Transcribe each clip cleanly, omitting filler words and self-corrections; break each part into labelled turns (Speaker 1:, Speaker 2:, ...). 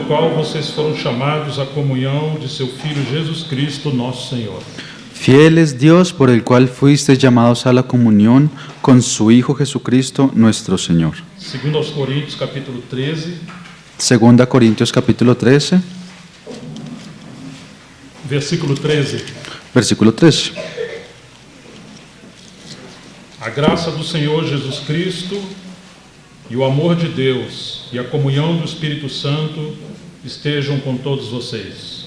Speaker 1: pelo qual vocês foram chamados à comunhão de seu Filho Jesus Cristo, nosso Senhor.
Speaker 2: Fiel es Dios por el cual fuisteis llamados a la comunión con su Hijo Jesucristo, nuestro Señor.
Speaker 1: Segundo aos Coríntios, capítulo 13,
Speaker 2: Segunda Corintios capítulo 13,
Speaker 1: versículo 13.
Speaker 2: versículo 13.
Speaker 1: A graça do Senhor Jesus Cristo e o amor de Deus e a comunhão do Espírito Santo estejam com todos vocês.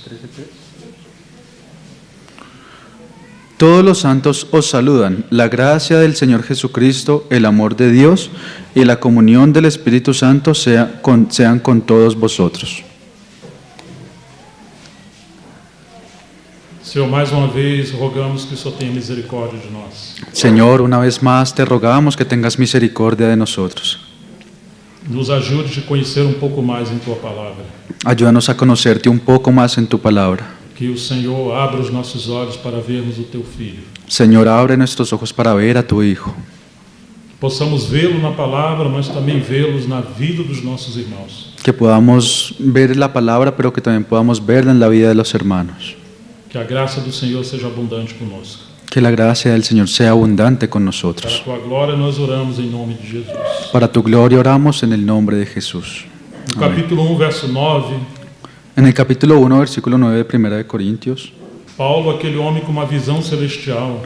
Speaker 2: Todos los santos os saludan. La gracia del Señor Jesucristo, el amor de Dios y la comunión del Espíritu Santo sean con todos vosotros.
Speaker 1: Senhor, mais uma vez rogamos que o Senhor tenha misericórdia de nós.
Speaker 2: Señor, una vez más te rogamos que tengas misericordia de nosotros.
Speaker 1: Nos ajude a conhecer pouco mais em Tua Palavra.
Speaker 2: Ayúdanos a conocerte un poco más en tu palabra.
Speaker 1: Que o Senhor abra os nossos olhos para vermos o Teu Filho.
Speaker 2: Señor, abre nuestros ojos para ver a tu Hijo.
Speaker 1: Possamos vê-lo na palavra, mas também vê-los na vida dos nossos irmãos.
Speaker 2: Que podamos ver la palabra, pero que también podamos verla en la vida de los hermanos.
Speaker 1: Que a graça do Senhor seja abundante conosco.
Speaker 2: Que la gracia del Señor sea abundante con
Speaker 1: Para
Speaker 2: nosotros.
Speaker 1: a Tua glória nós oramos em nome de Jesus.
Speaker 2: Para tu gloria oramos en el nombre de Jesús.
Speaker 1: No capítulo 1, verso 9,
Speaker 2: En el capítulo 1, versículo 9 de Primera de Corintios,
Speaker 1: Paulo, aquele homem com uma visão celestial,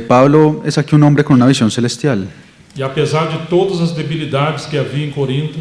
Speaker 2: Pablo es aquí un hombre con una visión celestial.
Speaker 1: e apesar de todas as debilidades que havia em Corinto,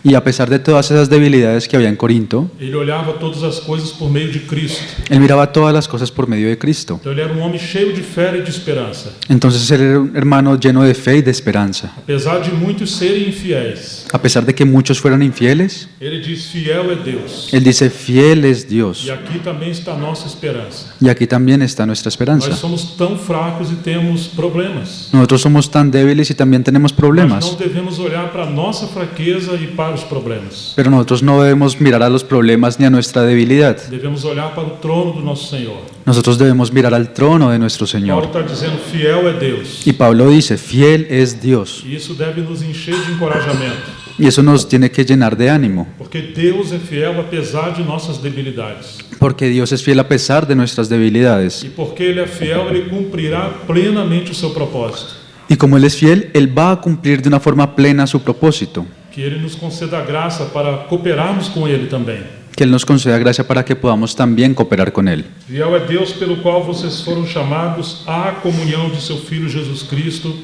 Speaker 2: Y a pesar de todas esas debilidades que había en Corinto,
Speaker 1: ele olhava todas as coisas por meio de Cristo.
Speaker 2: él miraba todas las cosas por medio de Cristo.
Speaker 1: Então ele era um homem cheio de fé e de esperança.
Speaker 2: Entonces él era un hermano lleno de fe y de esperanza.
Speaker 1: Apesar de muitos serem infiéis,
Speaker 2: A pesar de que muchos fueron infieles,
Speaker 1: ele diz: fiel é Deus.
Speaker 2: él dice, fiel es Dios.
Speaker 1: E aqui também está a nossa esperança.
Speaker 2: Y aquí también está nuestra
Speaker 1: Nós
Speaker 2: esperanza.
Speaker 1: somos tão fracos e temos problemas.
Speaker 2: Nosotros somos tan débiles y también tenemos
Speaker 1: Nós
Speaker 2: problemas.
Speaker 1: não devemos olhar para a nossa fraqueza e para os problemas.
Speaker 2: Pero nosotros no debemos mirar a los problemas ni a nuestra debilidad.
Speaker 1: Devemos olhar para o trono do nosso Senhor.
Speaker 2: Nosotros debemos mirar al trono de nuestro
Speaker 1: Paulo
Speaker 2: Señor.
Speaker 1: está dizendo: fiel é Deus.
Speaker 2: Y Pablo dice, fiel es Dios.
Speaker 1: E isso deve nos encher de encorajamento.
Speaker 2: Y eso nos tiene que llenar de ánimo.
Speaker 1: Porque Deus é fiel apesar de nossas debilidades.
Speaker 2: Porque Dios es fiel a pesar de nuestras debilidades.
Speaker 1: E porque Ele é fiel, Ele cumprirá plenamente o seu propósito.
Speaker 2: Y como Él es fiel, Él va a cumplir de una forma plena su propósito.
Speaker 1: Que Ele nos conceda a graça para cooperarmos com Ele também.
Speaker 2: Que Él nos conceda gracia para que podamos también cooperar con Él.
Speaker 1: Fiel é Deus pelo qual vocês foram chamados à comunhão de seu Filho Jesus Cristo,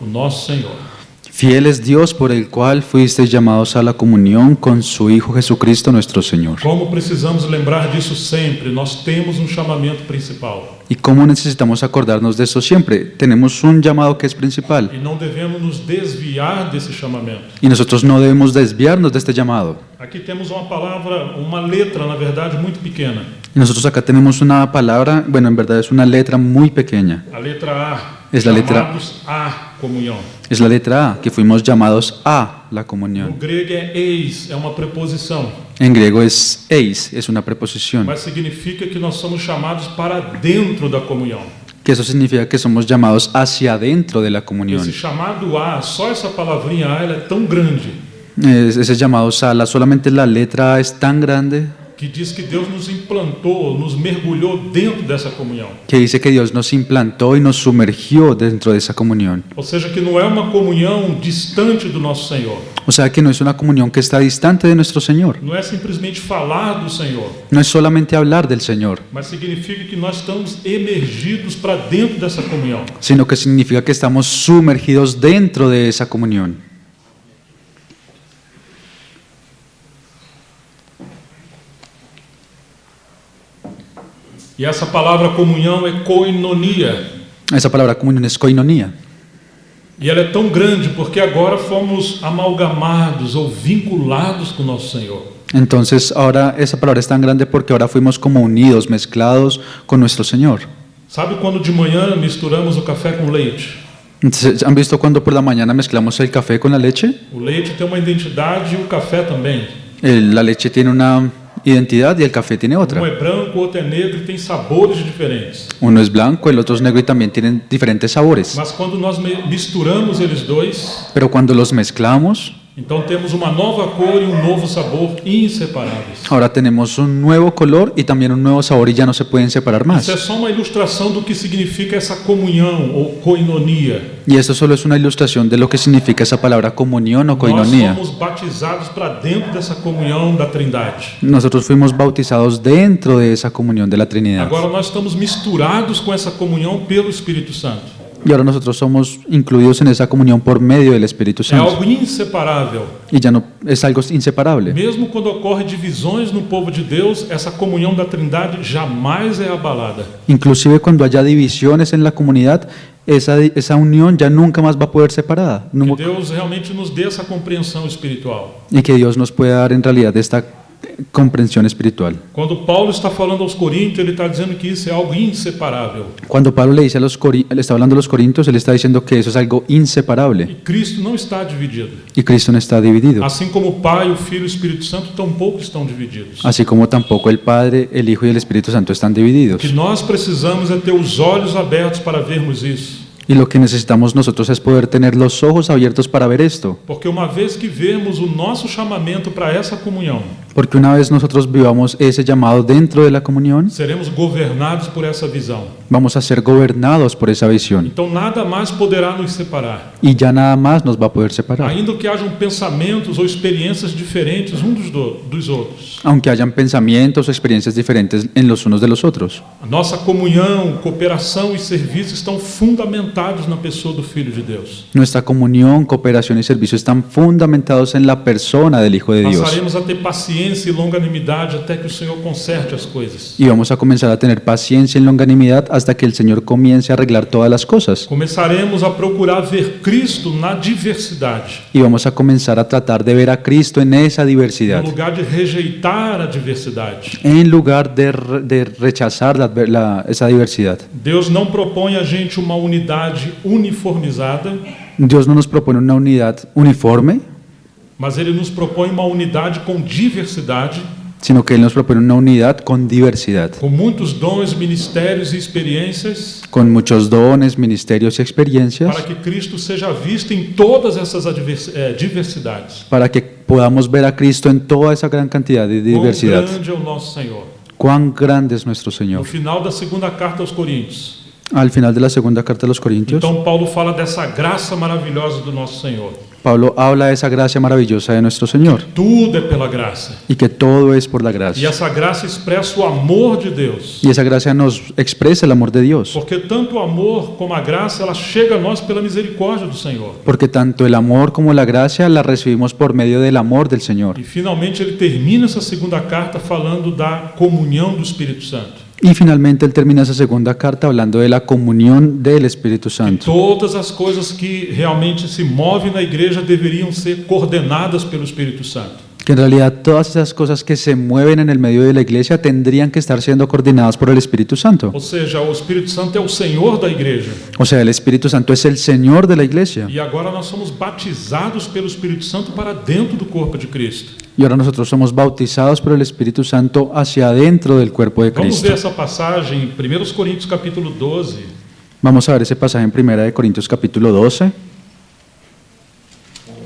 Speaker 1: o nosso Senhor.
Speaker 2: Fiel es Dios por el cual fuisteis llamados a la comunión con su Hijo Jesucristo nuestro Señor.
Speaker 1: Como precisamos lembrar disso sempre, nós temos um chamamento principal.
Speaker 2: ¿Y cómo necesitamos acordarnos de eso siempre? Tenemos un llamado que es principal.
Speaker 1: E não devemos nos desviar desse chamamento.
Speaker 2: Y nosotros no debemos desviarnos de este llamado.
Speaker 1: Aqui temos uma palavra, uma letra, na verdade, muito pequena.
Speaker 2: Y nosotros acá tenemos una palabra, bueno, en verdad es una letra muy pequeña.
Speaker 1: A letra A.
Speaker 2: Es la letra-
Speaker 1: chamados à comunhão.
Speaker 2: Es la letra A, que fuimos llamados a la
Speaker 1: No
Speaker 2: comunión.
Speaker 1: grego é eis, é uma preposição,
Speaker 2: En griego es eis, es una preposición,
Speaker 1: mas significa que nós somos chamados para dentro da comunhão.
Speaker 2: que eso significa que somos llamados hacia adentro de la comunión.
Speaker 1: Esse chamado A, só essa palavrinha A, ela é tão grande
Speaker 2: Ese llamado sala, solamente la letra A es tan grande
Speaker 1: que diz que Deus nos implantou, nos mergulhou dentro dessa comunhão.
Speaker 2: que dice que Dios nos implantó y nos sumergió dentro de esa comunión.
Speaker 1: Ou seja, que não é uma comunhão distante do nosso Senhor.
Speaker 2: O sea que no es una comunión que está distante de nuestro Señor.
Speaker 1: Não é simplesmente falar do Senhor,
Speaker 2: No es solamente hablar del Señor,
Speaker 1: mas significa que nós estamos emergidos para dentro dessa comunhão.
Speaker 2: sino que significa que estamos sumergidos dentro de esa comunión.
Speaker 1: E essa palavra comunhão é koinonia.
Speaker 2: Esa palabra comunión es koinonia.
Speaker 1: E ela é tão grande porque agora fomos amalgamados ou vinculados com o nosso Senhor.
Speaker 2: Entonces ahora esa palabra es tan grande porque ahora fuimos como unidos, mezclados con nuestro Señor.
Speaker 1: Sabe quando de manhã misturamos o café com leite?
Speaker 2: Entonces, ¿han visto cuando por la mañana mezclamos el café con la leche?
Speaker 1: O leite tem uma identidade e o café também.
Speaker 2: La leche tiene una identidad y el café tiene
Speaker 1: Um
Speaker 2: otra.
Speaker 1: é branco, outro é negro e tem sabores diferentes.
Speaker 2: Uno es blanco, el otro es negro y también tienen diferentes sabores.
Speaker 1: Mas quando nós misturamos eles dois,
Speaker 2: Pero cuando los mezclamos,
Speaker 1: Então temos uma nova cor e um novo sabor inseparáveis.
Speaker 2: Ahora tenemos un nuevo color y también un nuevo sabor y ya no se pueden separar más.
Speaker 1: Isso é só uma ilustração do que significa essa comunhão ou koinonia.
Speaker 2: Y esto solo es una ilustración de lo que significa esa palabra comunión o
Speaker 1: Nós
Speaker 2: koinonia.
Speaker 1: somos batizados para dentro dessa comunhão da Trindade.
Speaker 2: Nosotros fuimos bautizados dentro de esa comunión de la Trinidad.
Speaker 1: Agora nós estamos misturados com essa comunhão pelo Espírito Santo.
Speaker 2: Y ahora nosotros somos incluidos en esa comunión por medio del Espíritu
Speaker 1: É
Speaker 2: Santo.
Speaker 1: algo inseparável.
Speaker 2: Y ya no es algo inseparable.
Speaker 1: Mesmo quando ocorre divisões no povo de Deus, essa comunhão da Trindade jamais é abalada.
Speaker 2: Inclusive cuando haya divisiones en la comunidad, esa unión ya nunca más va a poder separada.
Speaker 1: Que Deus realmente nos dê essa compreensão espiritual.
Speaker 2: Y que Dios nos pueda dar en realidad esta comprensión espiritual.
Speaker 1: Quando Paulo está falando aos Coríntios, ele está dizendo que isso é algo inseparável.
Speaker 2: Cuando Pablo le está hablando a los corintios, él está diciendo que eso es algo inseparable.
Speaker 1: E Cristo não está dividido.
Speaker 2: Y Cristo no está dividido.
Speaker 1: Assim como o Pai, o Filho e o Espírito Santo tampouco estão divididos.
Speaker 2: Así como tampoco el Padre, el Hijo y el Espíritu Santo están
Speaker 1: O
Speaker 2: divididos.
Speaker 1: que nós precisamos é ter os olhos abertos para vermos isso.
Speaker 2: Y lo que necesitamos nosotros es poder tener los ojos abiertos para ver esto.
Speaker 1: Porque uma vez que vermos o nosso chamamento para essa comunhão,
Speaker 2: Porque una vez nosotros vivamos ese llamado dentro de la comunión,
Speaker 1: seremos governados por essa visão.
Speaker 2: vamos a ser gobernados por esa visión.
Speaker 1: Então nada mais poderá nos separar.
Speaker 2: Y ya nada más nos va a poder separar.
Speaker 1: Ainda que hajam pensamentos ou experiências diferentes dos outros.
Speaker 2: Aunque hayan pensamientos o experiencias diferentes en los unos de los otros.
Speaker 1: A nossa comunhão, cooperação e serviço estão fundamentados na pessoa do Filho de Deus.
Speaker 2: Nuestra comunión, cooperación y servicio están fundamentados en la persona del Hijo de Dios.
Speaker 1: Passaremos a ter paciência e longanimidade até que o Senhor conserte as coisas.
Speaker 2: Y vamos a comenzar a tener paciencia y longanimidad hasta que el Señor comience a arreglar todas las cosas.
Speaker 1: Começaremos a procurar ver Cristo na diversidade,
Speaker 2: Y vamos a comenzar a tratar de ver a Cristo en esa
Speaker 1: no
Speaker 2: diversidad.
Speaker 1: lugar de rejeitar a diversidade.
Speaker 2: En lugar de rechazar esa diversidad.
Speaker 1: Deus não propõe a gente uma unidade uniformizada,
Speaker 2: Dios no nos propone una unidad uniforme,
Speaker 1: mas Ele nos propõe uma unidade com diversidade,
Speaker 2: sino que Él nos propone una unidad con diversidad,
Speaker 1: com muitos dons, ministérios e experiências,
Speaker 2: con muchos dones, ministerios y experiencias,
Speaker 1: para que Cristo seja visto em todas essas diversidades.
Speaker 2: para que podamos ver a Cristo en toda esa gran cantidad de
Speaker 1: Quão
Speaker 2: diversidad.
Speaker 1: grande é o nosso Senhor.
Speaker 2: Cuán grande es nuestro
Speaker 1: No
Speaker 2: Señor.
Speaker 1: final da segunda carta aos Coríntios,
Speaker 2: Al final de la segunda carta a los Corintios,
Speaker 1: então Paulo fala dessa graça maravilhosa do nosso Senhor.
Speaker 2: Pablo habla de esa gracia maravillosa de nuestro Señor
Speaker 1: Tudo é pela graça.
Speaker 2: y que todo es por la
Speaker 1: E
Speaker 2: gracia.
Speaker 1: essa graça expressa o amor de Deus.
Speaker 2: Y esa gracia nos expresa el amor de Dios,
Speaker 1: Porque tanto o amor como a graça, ela chega a nós pela misericórdia do Senhor.
Speaker 2: porque tanto el amor como la gracia la recibimos por medio del amor del Señor.
Speaker 1: E finalmente ele termina essa segunda carta falando da comunhão do Espírito Santo.
Speaker 2: Y finalmente él termina esa segunda carta hablando de la comunión del Espíritu Santo.
Speaker 1: Todas as coisas que realmente se movem na igreja deveriam ser coordenadas pelo Espírito Santo.
Speaker 2: Que en realidad todas esas cosas que se mueven en el medio de la iglesia tendrían que estar siendo coordinadas por el Espíritu Santo.
Speaker 1: Ou seja, o Espírito Santo é o Senhor da igreja.
Speaker 2: O sea, el Espíritu Santo es el Señor de la iglesia.
Speaker 1: E agora nós somos batizados pelo Espírito Santo para dentro do corpo de Cristo.
Speaker 2: Y ahora nosotros somos bautizados por el Espíritu Santo hacia adentro del cuerpo de
Speaker 1: Vamos
Speaker 2: Cristo.
Speaker 1: ver essa passagem em 1 Coríntios capítulo 12,
Speaker 2: Vamos a ver ese pasaje en 1 Corintios capítulo 12,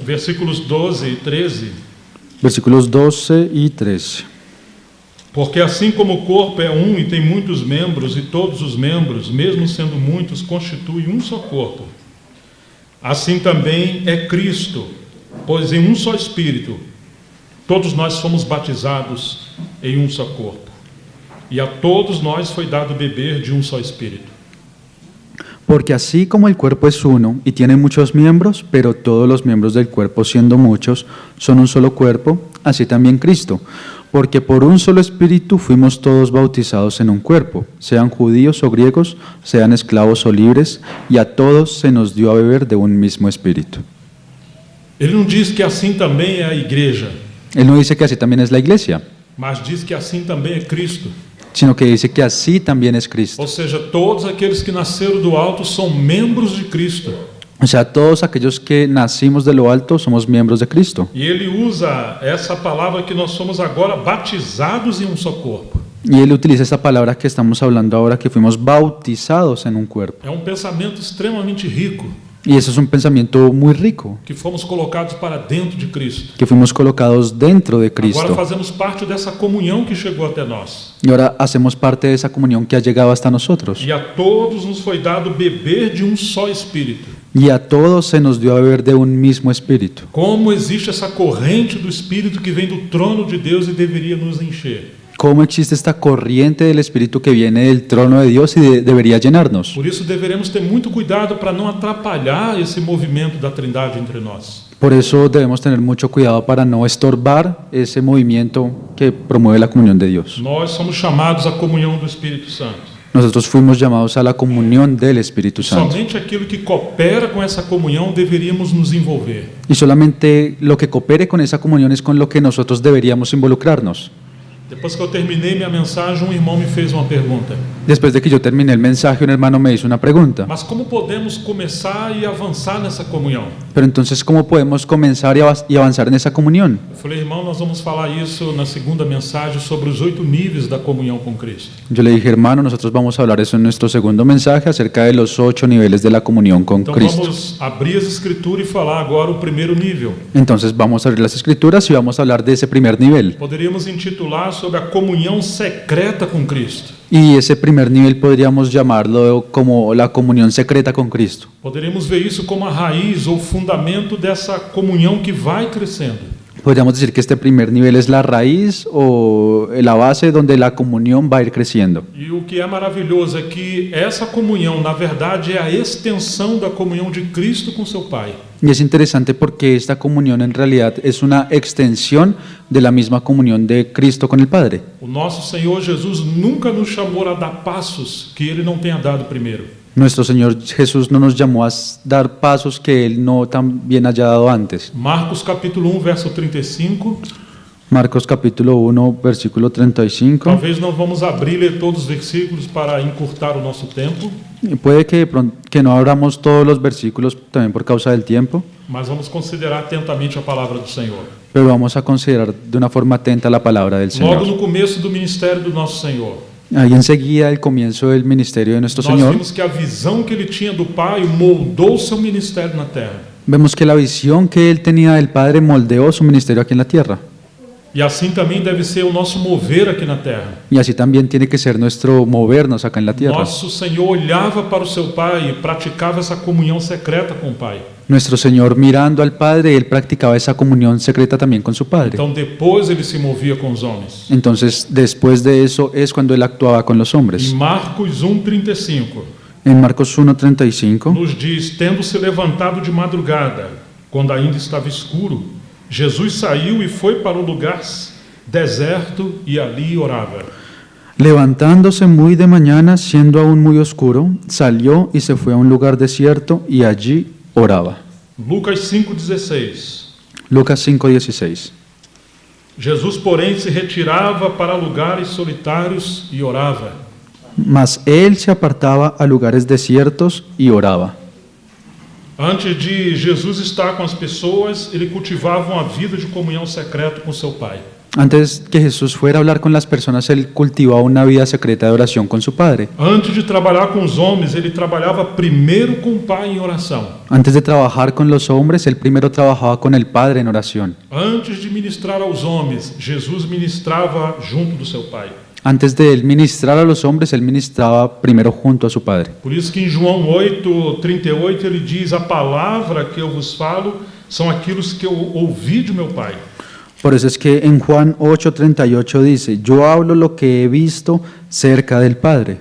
Speaker 1: versículos 12 e 13.
Speaker 2: versículos 12 y 13.
Speaker 1: Porque assim como o corpo é um e tem muitos membros, e todos os membros, mesmo sendo muitos, constituem um só corpo, assim também é Cristo, pois em um só Espírito todos nós fomos batizados em um só corpo, e a todos nós foi dado beber de um só Espírito.
Speaker 2: Porque así como el cuerpo es uno y tiene muchos miembros, pero todos los miembros del cuerpo, siendo muchos, son un solo cuerpo, así también Cristo. Porque por un solo Espíritu fuimos todos bautizados en un cuerpo, sean judíos o griegos, sean esclavos o libres, y a todos se nos dio a beber de un mismo Espíritu.
Speaker 1: Ele não diz que assim também é a igreja,
Speaker 2: Él no dice que así también es la iglesia,
Speaker 1: mas diz que assim também é Cristo.
Speaker 2: sino que dice que así también es Cristo.
Speaker 1: Ou seja, todos aqueles que nasceram do alto são membros de Cristo.
Speaker 2: O sea, todos aquellos que nacimos de lo alto somos miembros de Cristo.
Speaker 1: E ele usa essa palavra que nós somos agora batizados em um só corpo.
Speaker 2: Y Él utiliza esa palabra que estamos hablando ahora, que fuimos bautizados en un cuerpo.
Speaker 1: É um pensamento extremamente rico.
Speaker 2: Y eso es un pensamiento muy rico,
Speaker 1: que fomos colocados para dentro de Cristo.
Speaker 2: que fuimos colocados dentro de
Speaker 1: Agora
Speaker 2: Cristo.
Speaker 1: fazemos parte dessa comunhão que chegou até nós.
Speaker 2: Y ahora hacemos parte de esa comunión que ha llegado hasta nosotros.
Speaker 1: E a todos nos foi dado beber de um só Espírito.
Speaker 2: Y a todos se nos dio a beber de un mismo espíritu.
Speaker 1: Como existe essa corrente do Espírito que vem do trono de Deus e deveria nos encher.
Speaker 2: ¿Cómo existe esta corriente del espíritu que viene del trono de Dios y debería llenarnos?
Speaker 1: Por isso deveremos ter muito cuidado para não atrapalhar esse movimento da Trindade entre nós.
Speaker 2: Por eso debemos tener mucho cuidado para no estorbar ese movimiento que promueve la comunión de Dios.
Speaker 1: Nós somos chamados à comunhão do Espírito Santo.
Speaker 2: Nosotros fuimos llamados a la comunión del Espíritu Santo.
Speaker 1: Somente aquilo que coopera com essa comunhão deveríamos nos envolver.
Speaker 2: Y solamente lo que coopere con esa comunión es con lo que nosotros deberíamos involucrarnos.
Speaker 1: Depois que eu terminei minha mensagem, um irmão me fez uma pergunta.
Speaker 2: Después de que yo terminé el mensaje, un hermano me hizo una pregunta.
Speaker 1: Mas como podemos começar e avançar nessa comunhão?
Speaker 2: Pero entonces, ¿cómo podemos comenzar y avanzar en esa comunión?
Speaker 1: Eu falei, irmão, nós vamos falar isso na segunda mensagem sobre os 8 níveis da comunhão com Cristo.
Speaker 2: Yo le dije, hermano, nosotros vamos a hablar eso en nuestro segundo mensaje acerca de los 8 niveles de la comunión con
Speaker 1: Então
Speaker 2: Cristo.
Speaker 1: vamos abrir as escrituras e falar agora o primeiro nível.
Speaker 2: Entonces vamos a abrir las escrituras y vamos a hablar de ese primer nivel.
Speaker 1: Poderíamos intitular sobre a comunhão secreta com Cristo.
Speaker 2: Y ese primer nivel podríamos llamarlo como la comunión secreta con Cristo.
Speaker 1: Poderíamos ver isso como a raiz ou fundamento dessa comunhão que vai crescendo.
Speaker 2: Podríamos decir que este primer nivel es la raíz o la base donde la comunión va a ir creciendo.
Speaker 1: E o que é maravilhoso é que essa comunhão, na verdade, é a extensão da comunhão de Cristo com seu Pai.
Speaker 2: Y es interesante porque esta comunión en realidad es una extensión de la misma comunión de Cristo con el Padre.
Speaker 1: O nosso Senhor Jesus nunca nos chamou a dar passos que Ele não tenha dado primeiro.
Speaker 2: Nuestro Señor Jesús no nos llamó a dar pasos que Él no también haya dado antes.
Speaker 1: Marcos capítulo 1, verso 35.
Speaker 2: Marcos capítulo 1, versículo 35.
Speaker 1: Talvez não vamos abrir e ler todos os versículos para encurtar o nosso tempo,
Speaker 2: Y puede que no abramos todos los versículos también por causa del tiempo,
Speaker 1: mas vamos considerar atentamente a palavra do Senhor.
Speaker 2: pero vamos a considerar de una forma atenta la palabra del
Speaker 1: Logo
Speaker 2: Señor.
Speaker 1: no começo do ministério do nosso Senhor,
Speaker 2: Ahí enseguida el comienzo del ministerio de nuestro
Speaker 1: nós
Speaker 2: Señor,
Speaker 1: vimos que a visão que Ele tinha do Pai moldou o seu ministério na terra.
Speaker 2: vemos que la visión que Él tenía del Padre moldeó su ministerio aquí en la tierra.
Speaker 1: E assim também deve ser o nosso mover aqui na terra.
Speaker 2: Y así también tiene que ser nuestro movernos acá en la tierra.
Speaker 1: Nosso Senhor olhava para o seu Pai e praticava essa comunhão secreta com o Pai.
Speaker 2: Nuestro Señor mirando al Padre, Él practicaba esa comunión secreta también con su Padre.
Speaker 1: Então depois Ele se movia com os homens.
Speaker 2: Entonces, después de eso es cuando Él actuaba con los
Speaker 1: Em
Speaker 2: hombres.
Speaker 1: Marcos 1:35
Speaker 2: En Marcos 1:35
Speaker 1: nos diz: tendo se levantado de madrugada, quando ainda estava escuro, Jesus saiu e foi para um lugar deserto e ali orava.
Speaker 2: levantándose muy de mañana, siendo aún muy oscuro, salió y se fue a un lugar desierto y allí oraba.
Speaker 1: Lucas 5:16.
Speaker 2: Lucas 5:16.
Speaker 1: Jesus, porém, se retirava para lugares solitários e orava.
Speaker 2: Mas él se apartaba a lugares desiertos y oraba.
Speaker 1: Antes de Jesus estar com as pessoas, ele cultivava uma vida de comunhão secreta com seu Pai.
Speaker 2: Antes que Jesús fuera a hablar con las personas, él cultivaba una vida secreta de oración con su Padre.
Speaker 1: Antes de trabalhar com os homens, ele trabalhava primeiro com o Pai em oração.
Speaker 2: Antes de trabajar con los hombres, él primero trabajaba con el Padre en oración.
Speaker 1: Antes de ministrar aos homens, Jesus ministrava junto do seu Pai.
Speaker 2: Antes de él ministrar a los hombres, él ministraba primero junto a su Padre.
Speaker 1: Por isso que em João 8:38 ele diz: a palavra que eu vos falo são aqueles que eu ouvi de meu Pai.
Speaker 2: Por eso es que en Juan 8:38 dice, yo hablo lo que he visto cerca del Padre.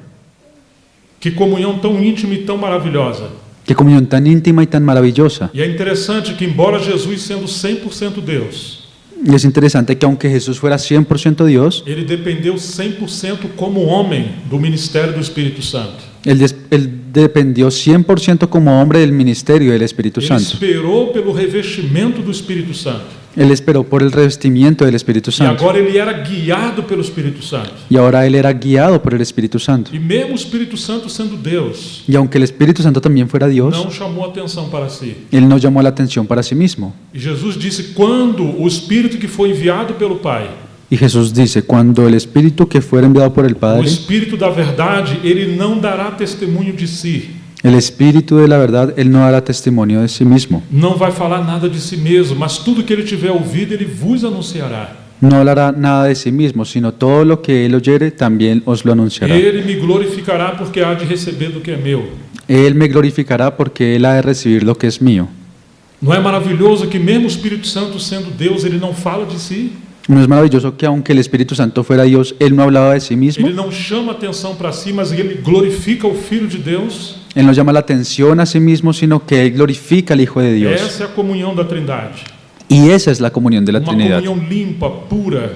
Speaker 1: Que comunhão tão íntima e tão maravilhosa.
Speaker 2: Qué comunión tan íntima y tan maravillosa.
Speaker 1: E é interessante que, embora Jesus sendo 100% Deus,
Speaker 2: Y es interesante que aunque Jesús fuera 100% Dios,
Speaker 1: ele dependeu 100% como homem do ministério do Espírito Santo.
Speaker 2: él dependió 100% como hombre del ministerio del Espíritu
Speaker 1: Ele
Speaker 2: Santo.
Speaker 1: esperou pelo revestimento do Espírito Santo.
Speaker 2: Él esperó por el revestimiento del Espíritu
Speaker 1: E
Speaker 2: Santo.
Speaker 1: agora ele era guiado pelo Espírito Santo.
Speaker 2: Y ahora él era guiado por el Espíritu Santo.
Speaker 1: E mesmo o Espírito Santo sendo Deus,
Speaker 2: Y aunque el Espíritu Santo también fuera Dios,
Speaker 1: não chamou atenção para si.
Speaker 2: él no llamó la atención para sí mismo.
Speaker 1: E Jesus disse: quando o Espírito que foi enviado pelo Pai,
Speaker 2: Y Jesús dice, cuando el Espíritu que fuera enviado por el
Speaker 1: o
Speaker 2: Padre,
Speaker 1: Espírito da verdade, ele não dará testemunho de si,
Speaker 2: El Espíritu de la verdad, Él no dará testimonio de sí mismo.
Speaker 1: Não vai falar nada de si mesmo, mas tudo que ele tiver ouvido, ele vos anunciará.
Speaker 2: No hablará nada de sí mismo, sino todo lo que Él oyere también os lo anunciará.
Speaker 1: Ele me glorificará porque há de receber do que é meu.
Speaker 2: Él me glorificará porque Él ha de recibir lo que es mío.
Speaker 1: Não é maravilhoso que mesmo o Espírito Santo sendo Deus, ele não fala de si?
Speaker 2: ¿No es maravilloso que aunque el Espíritu Santo fuera Dios, Él no hablaba de sí mismo?
Speaker 1: Ele não chama atenção para si, mas ele glorifica o Filho de Deus.
Speaker 2: Él no llama la atención a sí mismo, sino que Él glorifica al Hijo de Dios.
Speaker 1: Essa é a comunhão da Trindade.
Speaker 2: Y esa es la comunión de la
Speaker 1: Uma
Speaker 2: Trinidad.
Speaker 1: comunhão limpa, pura,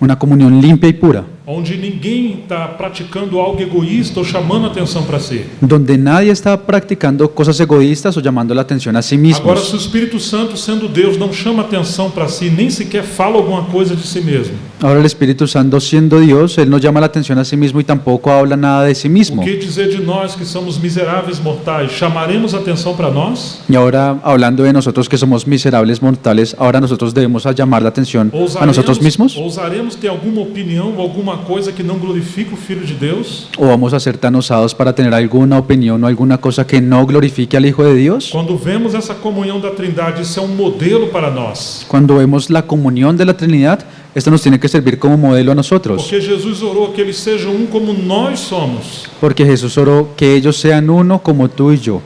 Speaker 2: Una comunión limpia y pura,
Speaker 1: onde ninguém está praticando algo egoísta ou chamando atenção para si.
Speaker 2: donde nadie está practicando cosas egoístas o llamando la atención a sí
Speaker 1: Agora,
Speaker 2: mismos.
Speaker 1: se o Espírito Santo, sendo Deus, não chama atenção para si, nem sequer fala alguma coisa de si mesmo,
Speaker 2: Ahora el Espíritu Santo, siendo Dios, Él no llama la atención a sí mismo y tampoco habla nada de sí
Speaker 1: o
Speaker 2: mismo.
Speaker 1: que dizer de nós que somos miseráveis mortais? Chamaremos atenção para nós?
Speaker 2: Y ahora, hablando de nosotros que somos miserables mortales, ahora nosotros debemos a llamar la atención a nosotros mismos.
Speaker 1: Ousaremos ter alguma opinião ou alguma coisa que não glorifique o Filho de Deus?
Speaker 2: ¿O vamos a ser tan osados para tener alguna opinión o alguna cosa que no glorifique al Hijo de Dios?
Speaker 1: Quando vemos essa comunhão da Trindade, isso é um modelo para nós.
Speaker 2: Cuando vemos la comunión de la Trinidad, esto nos tiene que servir como modelo a nosotros.
Speaker 1: Porque Jesus orou que eles sejam um como nós somos.
Speaker 2: Porque Jesús oró que ellos sean uno como tú y yo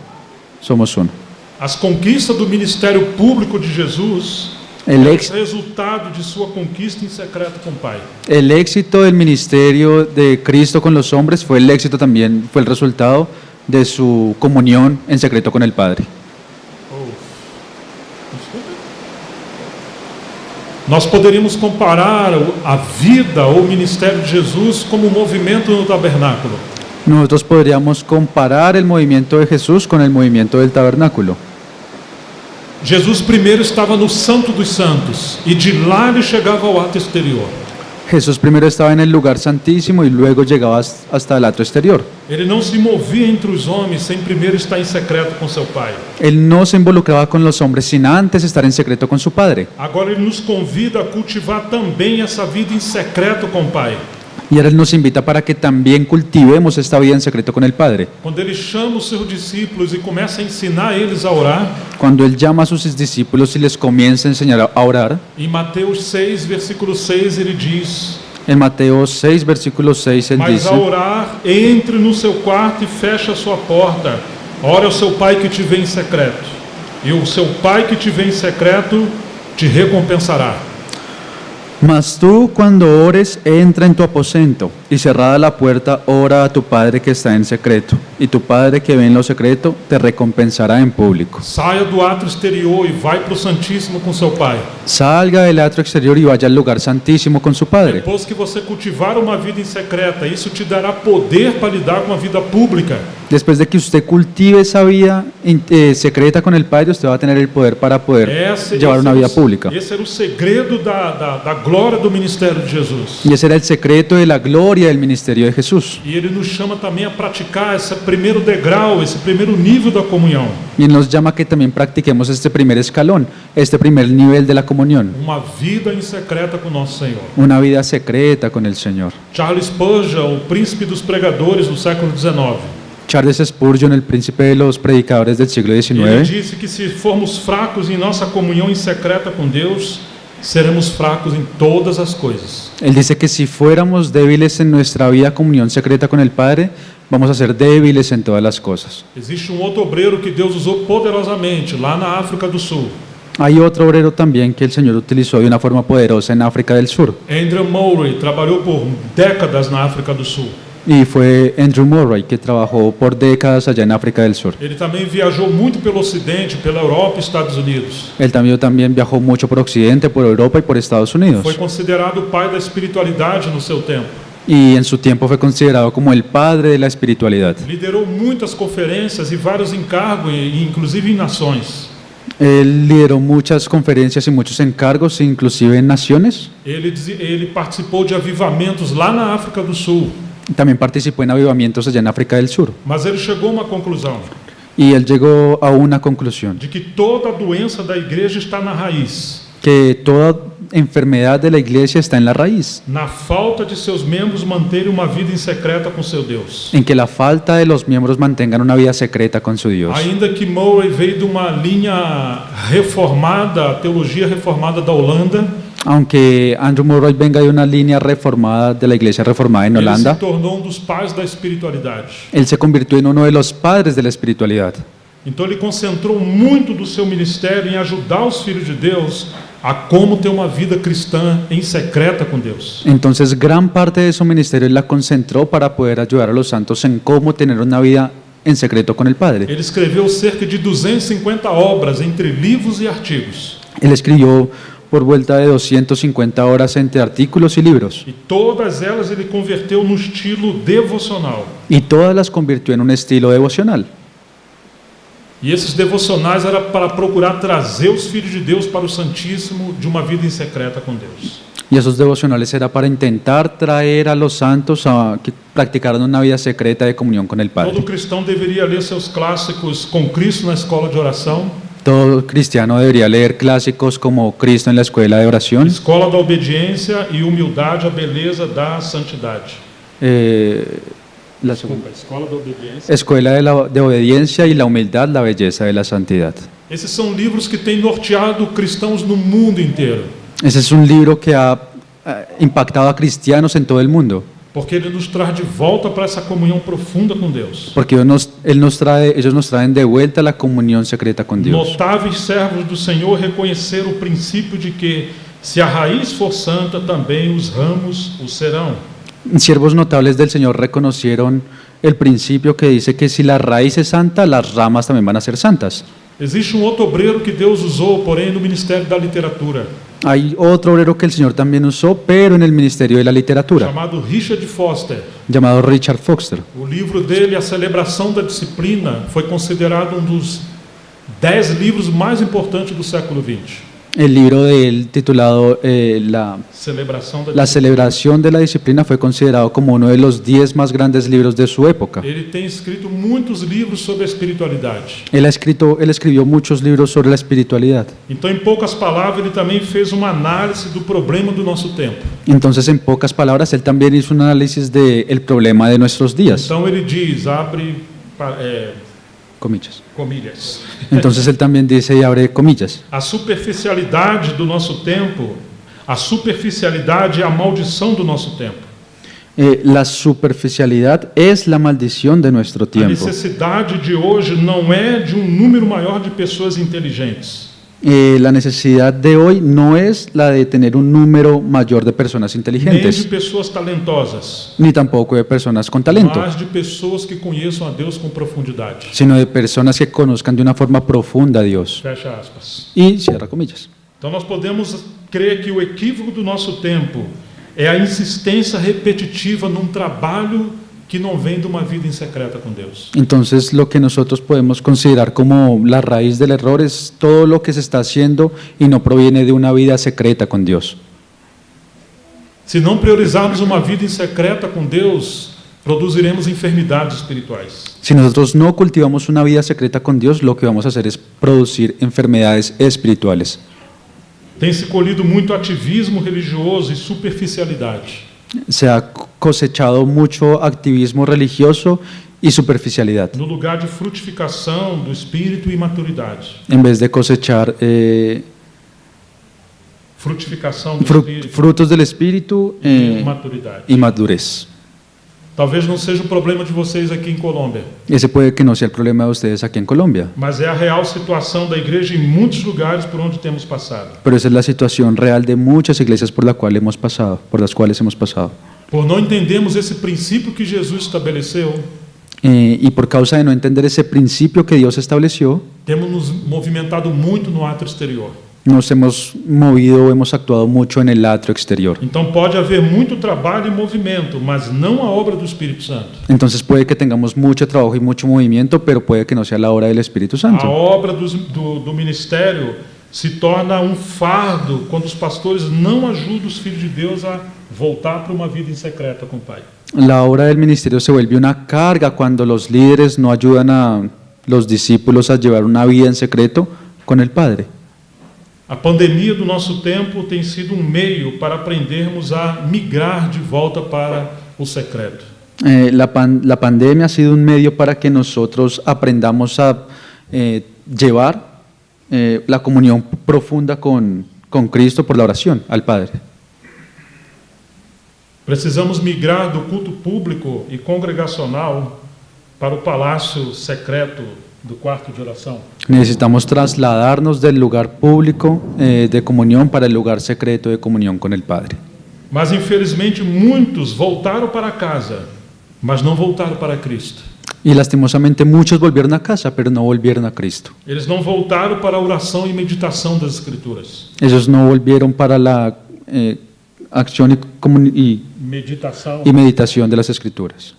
Speaker 2: somos uno.
Speaker 1: As conquistas do ministério público de Jesus
Speaker 2: El,
Speaker 1: é
Speaker 2: ex-
Speaker 1: resultado de sua conquista em secreto com o Pai.
Speaker 2: el éxito del ministerio de Cristo con los hombres fue el éxito también, fue el resultado de su comunión en secreto con el Padre.
Speaker 1: Nós poderíamos comparar a vida ou o ministério de Jesus como um movimento no tabernáculo.
Speaker 2: Nosotros podríamos comparar el movimiento de Jesús con el movimiento del tabernáculo.
Speaker 1: Jesus primeiro estava no Santo dos Santos e de lá ele chegava ao ato exterior.
Speaker 2: Jesús primero estaba en el lugar santísimo y luego llegaba hasta el atrio exterior.
Speaker 1: Ele não se movia entre os homens sem primeiro estar em secreto com seu Pai.
Speaker 2: Él no se involucraba con los hombres sin antes estar en secreto con su Padre.
Speaker 1: Agora ele nos convida a cultivar também essa vida em secreto com o Pai.
Speaker 2: Y ahora Él nos invita para que también cultivemos esta vida en secreto con el Padre.
Speaker 1: Quando ele chama os seus discípulos e começa a ensinar eles a orar,
Speaker 2: Cuando Él llama a sus discípulos y les comienza a enseñar a orar,
Speaker 1: em Mateus 6, versículo 6, ele diz:
Speaker 2: en Mateo 6, versículo 6, Él
Speaker 1: Mas
Speaker 2: dice:
Speaker 1: ao orar, entre no seu quarto e feche a sua porta. Ore ao seu Pai que te vê em secreto. E o seu Pai que te vê em secreto te recompensará.
Speaker 2: Mas tú cuando ores, entra en tu aposento y cerrada la puerta, ora a tu Padre que está en secreto. Y tu Padre que ve en lo secreto te recompensará en público.
Speaker 1: Saia do ato exterior e vai para o Santíssimo com seu Pai.
Speaker 2: Salga del atrio exterior y vaya al lugar santísimo con su Padre.
Speaker 1: Depois que você cultivar uma vida em secreta, isso te dará poder para lidar com a vida pública.
Speaker 2: Después de que usted cultive esa vida secreta con el Padre, usted va a tener el poder para poder llevar una vida pública.
Speaker 1: Esse era o segredo da glória do ministério de Jesus.
Speaker 2: Y ese era el secreto de la gloria del ministerio de Jesús.
Speaker 1: E ele nos chama também a praticar esse primeiro degrau, esse primeiro nível da comunhão.
Speaker 2: Y Él nos llama a que también practiquemos este primer escalón, este primer nivel de la comunión.
Speaker 1: Uma vida em secreta com nosso Senhor.
Speaker 2: Una vida secreta con el Señor.
Speaker 1: Charles Spurgeon, o príncipe dos pregadores do século XIX,
Speaker 2: Charles Spurgeon, el príncipe de los predicadores del siglo
Speaker 1: ele
Speaker 2: XIX,
Speaker 1: disse que se formos fracos em nossa comunhão em secreta com Deus, seremos fracos em todas as coisas.
Speaker 2: él dice que si fuéramos débiles en nuestra vida comunión secreta con el Padre, vamos a ser débiles en todas las cosas.
Speaker 1: Existe outro obreiro que Deus usou poderosamente lá na África do Sul.
Speaker 2: Hay otro obrero también que el Señor utilizó de una forma poderosa en África del Sur,
Speaker 1: Andrew Murray trabalhou por décadas na África do Sul.
Speaker 2: y fue Andrew Murray, que trabajó por décadas allá en África del Sur.
Speaker 1: Ele também viajou muito pelo Ocidente, pela Europa e Estados Unidos.
Speaker 2: Él también viajó mucho por Occidente, por Europa y por Estados Unidos.
Speaker 1: Foi considerado o pai da espiritualidade no seu tempo.
Speaker 2: Y en su tiempo fue considerado como el padre de la espiritualidad.
Speaker 1: Liderou muitas conferências e vários encargos, inclusive em nações.
Speaker 2: Él lideró muchas conferencias y muchos encargos, inclusive en naciones.
Speaker 1: Ele participou de avivamentos lá na África do Sul.
Speaker 2: También participó en avivamientos allá en África del Sur.
Speaker 1: Mas ele chegou a uma conclusão:
Speaker 2: Y él llegó a una conclusión,
Speaker 1: de que toda a doença da igreja está na raiz.
Speaker 2: que toda enfermedad de la iglesia está en la raíz,
Speaker 1: na falta de seus membros manterem uma vida em secreta com seu Deus.
Speaker 2: en que la falta de los miembros mantengan una vida secreta con su Dios.
Speaker 1: Ainda que Murray veio de uma linha reformada, teologia reformada da Holanda,
Speaker 2: Aunque Andrew Murray venga de una línea reformada de la iglesia reformada en
Speaker 1: ele se
Speaker 2: Holanda,
Speaker 1: tornou dos pais da espiritualidade.
Speaker 2: él se convirtió en uno de los padres de la espiritualidad.
Speaker 1: Então ele concentrou muito do seu ministério em ajudar os filhos de Deus a como ter uma vida cristã em secreta com Deus.
Speaker 2: Entonces, gran parte de su ministerio él la concentró para poder ayudar a los santos en cómo tener una vida en secreto con el Padre.
Speaker 1: Ele escreveu cerca de 250 obras entre livros e artigos.
Speaker 2: Él escribió por vuelta de 250 horas entre artículos y libros,
Speaker 1: E todas elas ele converteu no estilo devocional.
Speaker 2: y todas las convirtió en un estilo devocional.
Speaker 1: E esses devocionais era para procurar trazer os filhos de Deus para o Santíssimo de uma vida em secreta com Deus.
Speaker 2: Y esos devocionales era para intentar traer a los santos a que practicaran una vida secreta de comunión con el
Speaker 1: Todo
Speaker 2: Padre.
Speaker 1: cristão deveria ler seus clássicos com Cristo na escola de oração,
Speaker 2: Todo cristiano debería leer clásicos como Cristo en la escuela de oración,
Speaker 1: escola da obediência e humildade, a beleza da santidade.
Speaker 2: la segunda,
Speaker 1: Escola da obediência.
Speaker 2: escuela de obediencia y la humildad, la belleza de la santidad.
Speaker 1: Esses são livros que têm norteado cristãos no mundo inteiro,
Speaker 2: Ese es un libro que ha impactado a cristianos en todo el mundo,
Speaker 1: porque ele nos traz de volta para essa comunhão profunda com Deus.
Speaker 2: porque ellos nos traen de vuelta la comunión secreta con Dios.
Speaker 1: Notáveis servos do Senhor reconheceram o princípio de que, se a raiz for santa, também os ramos o serão.
Speaker 2: Siervos notables del Señor reconocieron el principio que dice que si la raíz es santa, las ramas también van a ser santas.
Speaker 1: Existe outro obreiro que Deus usou, porém, no ministério da literatura,
Speaker 2: Hay otro obrero que el Señor también usó, pero en el ministerio de la literatura,
Speaker 1: chamado Richard Foster.
Speaker 2: llamado Richard Foster.
Speaker 1: O livro dele, A Celebração da Disciplina, foi considerado dos 10 livros mais importantes do século XX.
Speaker 2: El libro de él titulado
Speaker 1: Celebração da
Speaker 2: La
Speaker 1: Disciplina.
Speaker 2: celebración de la disciplina fue considerado como uno de los 10 más grandes libros de su época.
Speaker 1: Ele tem escrito muitos livros sobre a espiritualidade.
Speaker 2: Él escribió muchos libros sobre la espiritualidad.
Speaker 1: Então, em poucas palavras, ele também fez uma análise do problema do nosso tempo.
Speaker 2: Entonces, en pocas palabras, él también hizo un análisis del problema de nuestros días.
Speaker 1: Então, ele diz, abre
Speaker 2: Comillas.
Speaker 1: comilhas,
Speaker 2: Entonces, él también dice y abre comillas.
Speaker 1: a superficialidade do nosso tempo, a superficialidade é a maldição do nosso tempo.
Speaker 2: La superficialidad es la maldición de nuestro
Speaker 1: A
Speaker 2: tiempo.
Speaker 1: necessidade de hoje não é de um número maior de pessoas inteligentes.
Speaker 2: La necesidad de hoy no es la de tener un número mayor de personas
Speaker 1: Nem de
Speaker 2: inteligentes,
Speaker 1: pessoas talentosas,
Speaker 2: ni tampoco de personas con talento,
Speaker 1: mas de pessoas que conheçam a Deus com profundidade.
Speaker 2: sino de personas que conozcan de una forma profunda a Dios.
Speaker 1: Fecha aspas.
Speaker 2: Y cierra comillas.
Speaker 1: Então nós podemos crer que o equívoco do nosso tempo é a insistência repetitiva num trabalho que não vem de uma vida em secreta com Deus.
Speaker 2: Entonces, lo que nosotros podemos considerar como la raíz del error es todo lo que se está haciendo y no proviene de una vida secreta con Dios.
Speaker 1: Se não priorizarmos uma vida em secreta com Deus, produziremos enfermidades espirituais.
Speaker 2: Si nosotros no cultivamos una vida secreta con Dios, lo que vamos a hacer es producir enfermedades espirituales.
Speaker 1: Tem se colhido muito ativismo religioso e superficialidade.
Speaker 2: Se ha cosechado mucho activismo religioso y superficialidad,
Speaker 1: No lugar de frutificação do espírito e maturidade.
Speaker 2: en vez de cosechar
Speaker 1: Frutificação do espírito
Speaker 2: frutos del Espíritu
Speaker 1: e maturidade.
Speaker 2: y madurez.
Speaker 1: Talvez não seja o problema de vocês aqui em Colômbia,
Speaker 2: Ese puede que no sea el problema de ustedes aquí en Colombia,
Speaker 1: mas é a real situação da igreja em muitos lugares por onde temos passado.
Speaker 2: pero esa es la situación real de muchas iglesias por las cuales hemos pasado.
Speaker 1: Por não entendermos esse princípio que Jesus estabeleceu,
Speaker 2: Y por causa de no entender ese principio que Dios estableció,
Speaker 1: temos nos movimentado muito no ato exterior.
Speaker 2: nos hemos movido, hemos actuado mucho en el atrio exterior.
Speaker 1: Então pode haver muito trabalho e movimento, mas não a obra do Espírito Santo.
Speaker 2: Entonces puede que tengamos mucho trabajo y mucho movimiento, pero puede que no sea la obra del Espíritu
Speaker 1: A
Speaker 2: Santo.
Speaker 1: obra do ministério se torna um fardo quando os pastores não ajudam os filhos de Deus a voltar para uma vida em secreta com o Pai.
Speaker 2: La obra del ministerio se vuelve una carga cuando los líderes no ayudan a los discípulos a llevar una vida en secreto con el Padre.
Speaker 1: A pandemia do nosso tempo tem sido um meio para aprendermos a migrar de volta para o secreto.
Speaker 2: La pandemia ha sido un medio para que nosotros aprendamos a llevar la comunión profunda con Cristo por la oración al Padre.
Speaker 1: Precisamos migrar do culto público e congregacional para o palácio secreto do quarto de oração.
Speaker 2: Necesitamos trasladarnos del lugar público de comunión para el lugar secreto de comunión con el Padre.
Speaker 1: Mas infelizmente muitos voltaram para casa, mas não voltaram para Cristo.
Speaker 2: Y lastimosamente muchos volvieron a casa, pero no volvieron a Cristo.
Speaker 1: Eles não voltaram para a oração e meditação das Escrituras.
Speaker 2: Ellos no volvieron para la acción
Speaker 1: Meditação.
Speaker 2: y meditación de las Escrituras.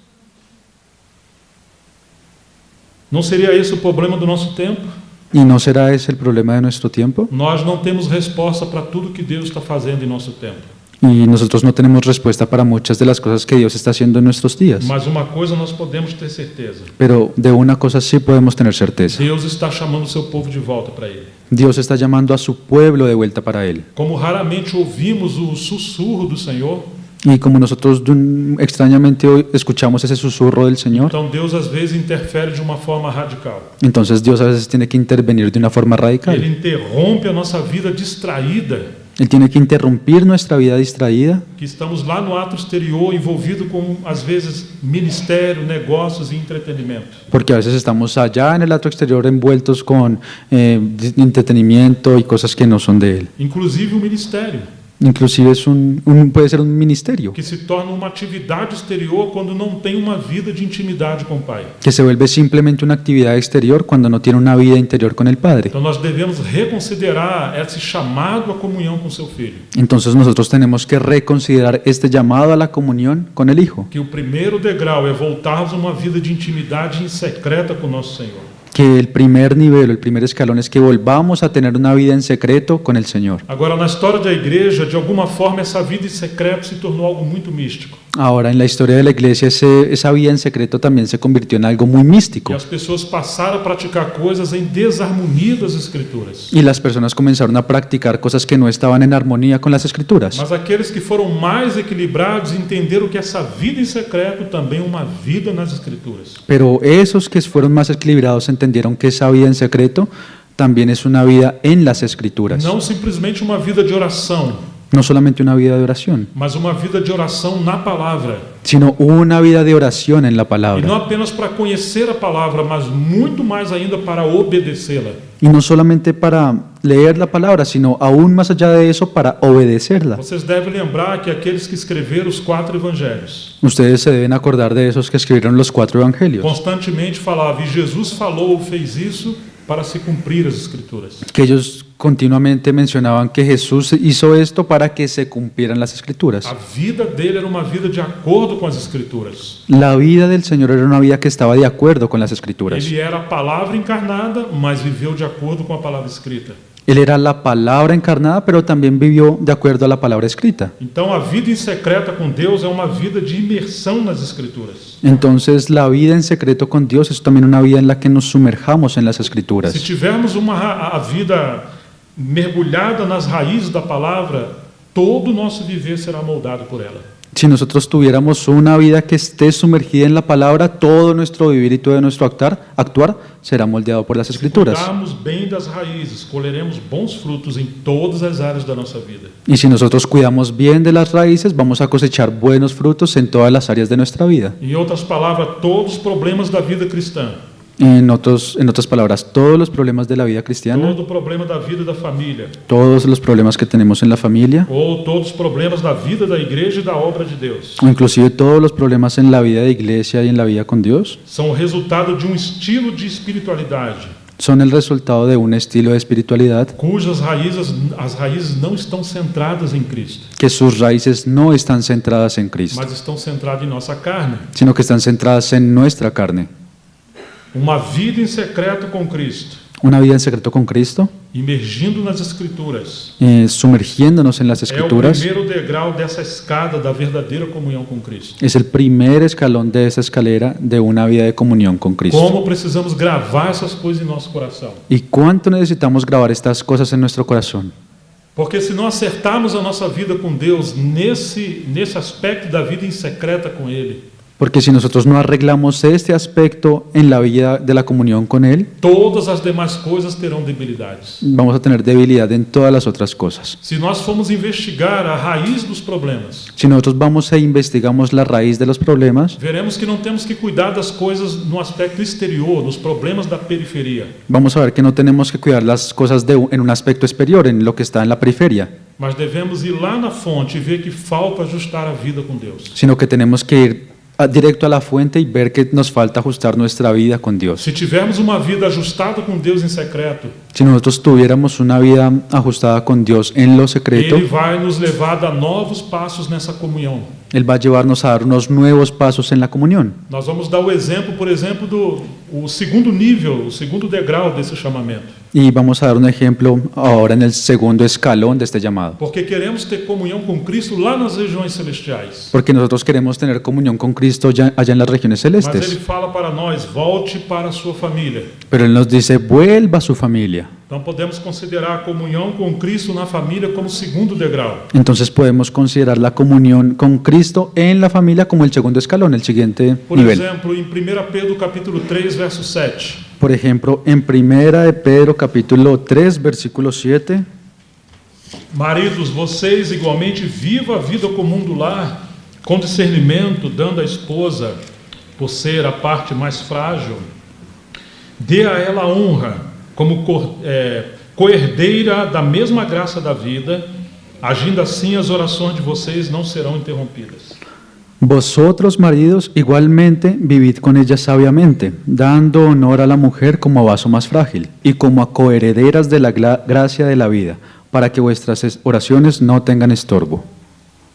Speaker 1: Não seria esse o problema do nosso tempo?
Speaker 2: ¿Y no será ese el problema de nuestro tiempo?
Speaker 1: Nós não temos resposta para tudo que Deus está fazendo em nosso tempo.
Speaker 2: Y nosotros no tenemos respuesta para muchas de las cosas que Dios está haciendo en nuestros días.
Speaker 1: Mas uma coisa nós podemos ter certeza.
Speaker 2: Pero de una cosa sí podemos tener certeza.
Speaker 1: Deus está chamando o seu povo de volta para Ele.
Speaker 2: Dios está llamando a su pueblo de vuelta para Él.
Speaker 1: Como raramente ouvimos o sussurro do Senhor,
Speaker 2: Y como nosotros extrañamente hoy escuchamos ese susurro del Señor,
Speaker 1: então Deus às vezes interfere de uma forma radical.
Speaker 2: entonces Dios a veces tiene que intervenir de una forma
Speaker 1: Ele
Speaker 2: radical.
Speaker 1: interrompe a nossa vida distraída,
Speaker 2: Él tiene que interrumpir nuestra vida distraída,
Speaker 1: que estamos lá no ato exterior envolvido com, às vezes, ministério, negócios e entretenimento.
Speaker 2: porque a veces estamos allá en el acto exterior envueltos con entretenimiento y cosas que no son de Él.
Speaker 1: Inclusive o ministério,
Speaker 2: Inclusive puede ser un ministerio
Speaker 1: que se torna uma atividade exterior quando não tem uma vida de intimidade com o Pai.
Speaker 2: que se vuelve simplemente una actividad exterior cuando no tiene una vida interior con el Padre.
Speaker 1: Então nós devemos reconsiderar esse chamado à comunhão com seu Filho.
Speaker 2: Entonces nosotros tenemos que reconsiderar este llamado a la comunión con el Hijo,
Speaker 1: Que o primeiro degrau é voltarmos a uma vida de intimidade secreta com o nosso Senhor.
Speaker 2: que el primer nivel, el primer escalón es que volvamos a tener una vida en secreto con el Señor.
Speaker 1: Agora, na história da igreja, de alguma forma, essa vida em secreto se tornou algo muito místico.
Speaker 2: Ahora, en la historia de la iglesia, esa vida en secreto también se convirtió en algo muy místico.
Speaker 1: E as pessoas passaram a praticar coisas em desarmonia das Escrituras.
Speaker 2: Y las personas comenzaron a practicar cosas que no estaban en armonía con las Escrituras.
Speaker 1: Mas aqueles que foram mais equilibrados entenderam que essa vida em secreto também é uma vida nas Escrituras.
Speaker 2: Pero esos que fueron más equilibrados entendieron que esa vida en secreto también es una vida en las Escrituras.
Speaker 1: Não simplesmente uma vida de oração,
Speaker 2: No solamente una vida de oración,
Speaker 1: mas uma vida de oração na palavra.
Speaker 2: sino una vida de oración en la
Speaker 1: E não
Speaker 2: palabra.
Speaker 1: apenas para conhecer a palavra, mas muito mais ainda para obedecê-la.
Speaker 2: Y no solamente para leer la palabra, sino aún más allá de eso, para obedecerla.
Speaker 1: Vocês devem lembrar que aqueles que escreveram os 4 evangelhos
Speaker 2: Ustedes se deben acordar de esos que escribieron los 4 evangelios,
Speaker 1: constantemente falavam, e Jesus falou ou fez isso para se cumprir as Escrituras.
Speaker 2: que ellos continuamente mencionaban que Jesús hizo esto para que se cumplieran las Escrituras.
Speaker 1: A vida dele era uma vida de acordo com as Escrituras.
Speaker 2: La vida del Señor era una vida que estaba de acuerdo con las Escrituras.
Speaker 1: Ele era a palavra encarnada, mas viveu de acordo com a palavra escrita.
Speaker 2: Él era la palabra encarnada, pero también vivió de acuerdo a la palabra escrita.
Speaker 1: Então, a vida em secreta com Deus é uma vida de imersão nas Escrituras.
Speaker 2: Entonces, la vida en secreto con Dios es también una vida en la que nos sumerjamos en las
Speaker 1: Se
Speaker 2: Escrituras.
Speaker 1: tivermos a vida mergulhada nas raízes da palavra, todo o nosso viver será moldado por ela.
Speaker 2: Si nosotros tuviéramos una vida que esté sumergida en la palabra, todo nuestro vivir y todo nuestro actuar será moldeado por las
Speaker 1: Se
Speaker 2: Escrituras.
Speaker 1: cuidarmos bem das raízes, colheremos bons frutos em todas as áreas da nossa vida.
Speaker 2: Y si nosotros cuidamos bien de las raíces, vamos a cosechar buenos frutos en todas las áreas de nuestra vida.
Speaker 1: Em outras palavras, todos os problemas da vida cristã,
Speaker 2: En otras palabras, todos los problemas de la vida cristiana,
Speaker 1: todo o problema da vida da família,
Speaker 2: todos los problemas que tenemos en la familia,
Speaker 1: ou todos os problemas da vida da igreja e da obra de Deus,
Speaker 2: o inclusive todos los problemas en la vida de iglesia y en la vida con Dios,
Speaker 1: são o resultado de estilo de espiritualidade,
Speaker 2: son el resultado de un estilo de espiritualidad
Speaker 1: cujas as raízes não estão centradas em Cristo,
Speaker 2: que sus raíces no están centradas en Cristo,
Speaker 1: mas estão centradas em nossa carne.
Speaker 2: sino que están centradas en nuestra carne.
Speaker 1: Uma vida em secreto com Cristo
Speaker 2: Una vida en secreto con Cristo,
Speaker 1: imergindo nas Escrituras,
Speaker 2: sumergiéndonos en las
Speaker 1: é o
Speaker 2: Escrituras,
Speaker 1: primeiro degrau dessa escada da verdadeira comunhão com Cristo.
Speaker 2: es el primer escalón de esa escalera de una vida de comunión con Cristo.
Speaker 1: Como precisamos gravar essas coisas em nosso coração.
Speaker 2: ¿Y cuánto necesitamos grabar estas cosas en nuestro corazón?
Speaker 1: Porque se não acertarmos a nossa vida com Deus nesse aspecto da vida em secreta com Ele,
Speaker 2: Porque si nosotros no arreglamos este aspecto en la vida de la comunión con Él,
Speaker 1: todas as demais coisas terão debilidades.
Speaker 2: vamos a tener debilidad en todas las otras cosas.
Speaker 1: Se nós formos investigar a raiz dos problemas,
Speaker 2: Si nosotros vamos e investigamos la raíz de los problemas,
Speaker 1: veremos que não temos que cuidar das coisas no aspecto exterior, nos problemas da periferia,
Speaker 2: vamos a ver que no tenemos que cuidar las cosas en un aspecto exterior, en lo que está en la periferia,
Speaker 1: mas devemos ir lá na fonte e ver que falta ajustar a vida com Deus.
Speaker 2: sino que tenemos que ir directo a la fuente y ver que nos falta ajustar nuestra vida con Dios.
Speaker 1: Se tivermos uma vida ajustada com Deus em secreto,
Speaker 2: Si nosotros tuviéramos una vida ajustada con Dios en lo secreto,
Speaker 1: Ele vai nos levar a dar novos passos nessa comunhão.
Speaker 2: Él va a llevarnos a dar unos nuevos pasos en la comunión.
Speaker 1: Nós vamos dar o exemplo, por exemplo, do segundo nível, o segundo degrau desse chamamento.
Speaker 2: Y vamos a dar un ejemplo ahora en el segundo escalón de este llamado.
Speaker 1: Porque queremos ter comunhão com Cristo lá nas regiões celestiais.
Speaker 2: Porque nosotros queremos tener comunión con Cristo allá en las regiones
Speaker 1: Mas Ele
Speaker 2: celestes.
Speaker 1: fala para nós, volte para a sua família.
Speaker 2: Pero Él nos dice, vuelva a su familia.
Speaker 1: Então podemos considerar a comunhão com Cristo na família como segundo degrau.
Speaker 2: Entonces podemos considerar la comunión con Cristo en la familia como el segundo escalón, el siguiente
Speaker 1: Por
Speaker 2: nivel.
Speaker 1: exemplo, em 1 Pedro capítulo 3, verso 7.
Speaker 2: Por ejemplo, en Primera de Pedro capítulo 3, versículo 7,
Speaker 1: Maridos, vocês igualmente vivam a vida comum do lar, com discernimento, dando à esposa, por ser a parte mais frágil, dê a ela honra, como coerdeira da mesma graça da vida, agindo assim as orações de vocês não serão interrompidas.
Speaker 2: vosotros maridos igualmente vivid con ella sabiamente, dando honor a la mujer como a vaso más frágil y como a coherederas de la gracia de la vida, para que vuestras oraciones no tengan estorbo.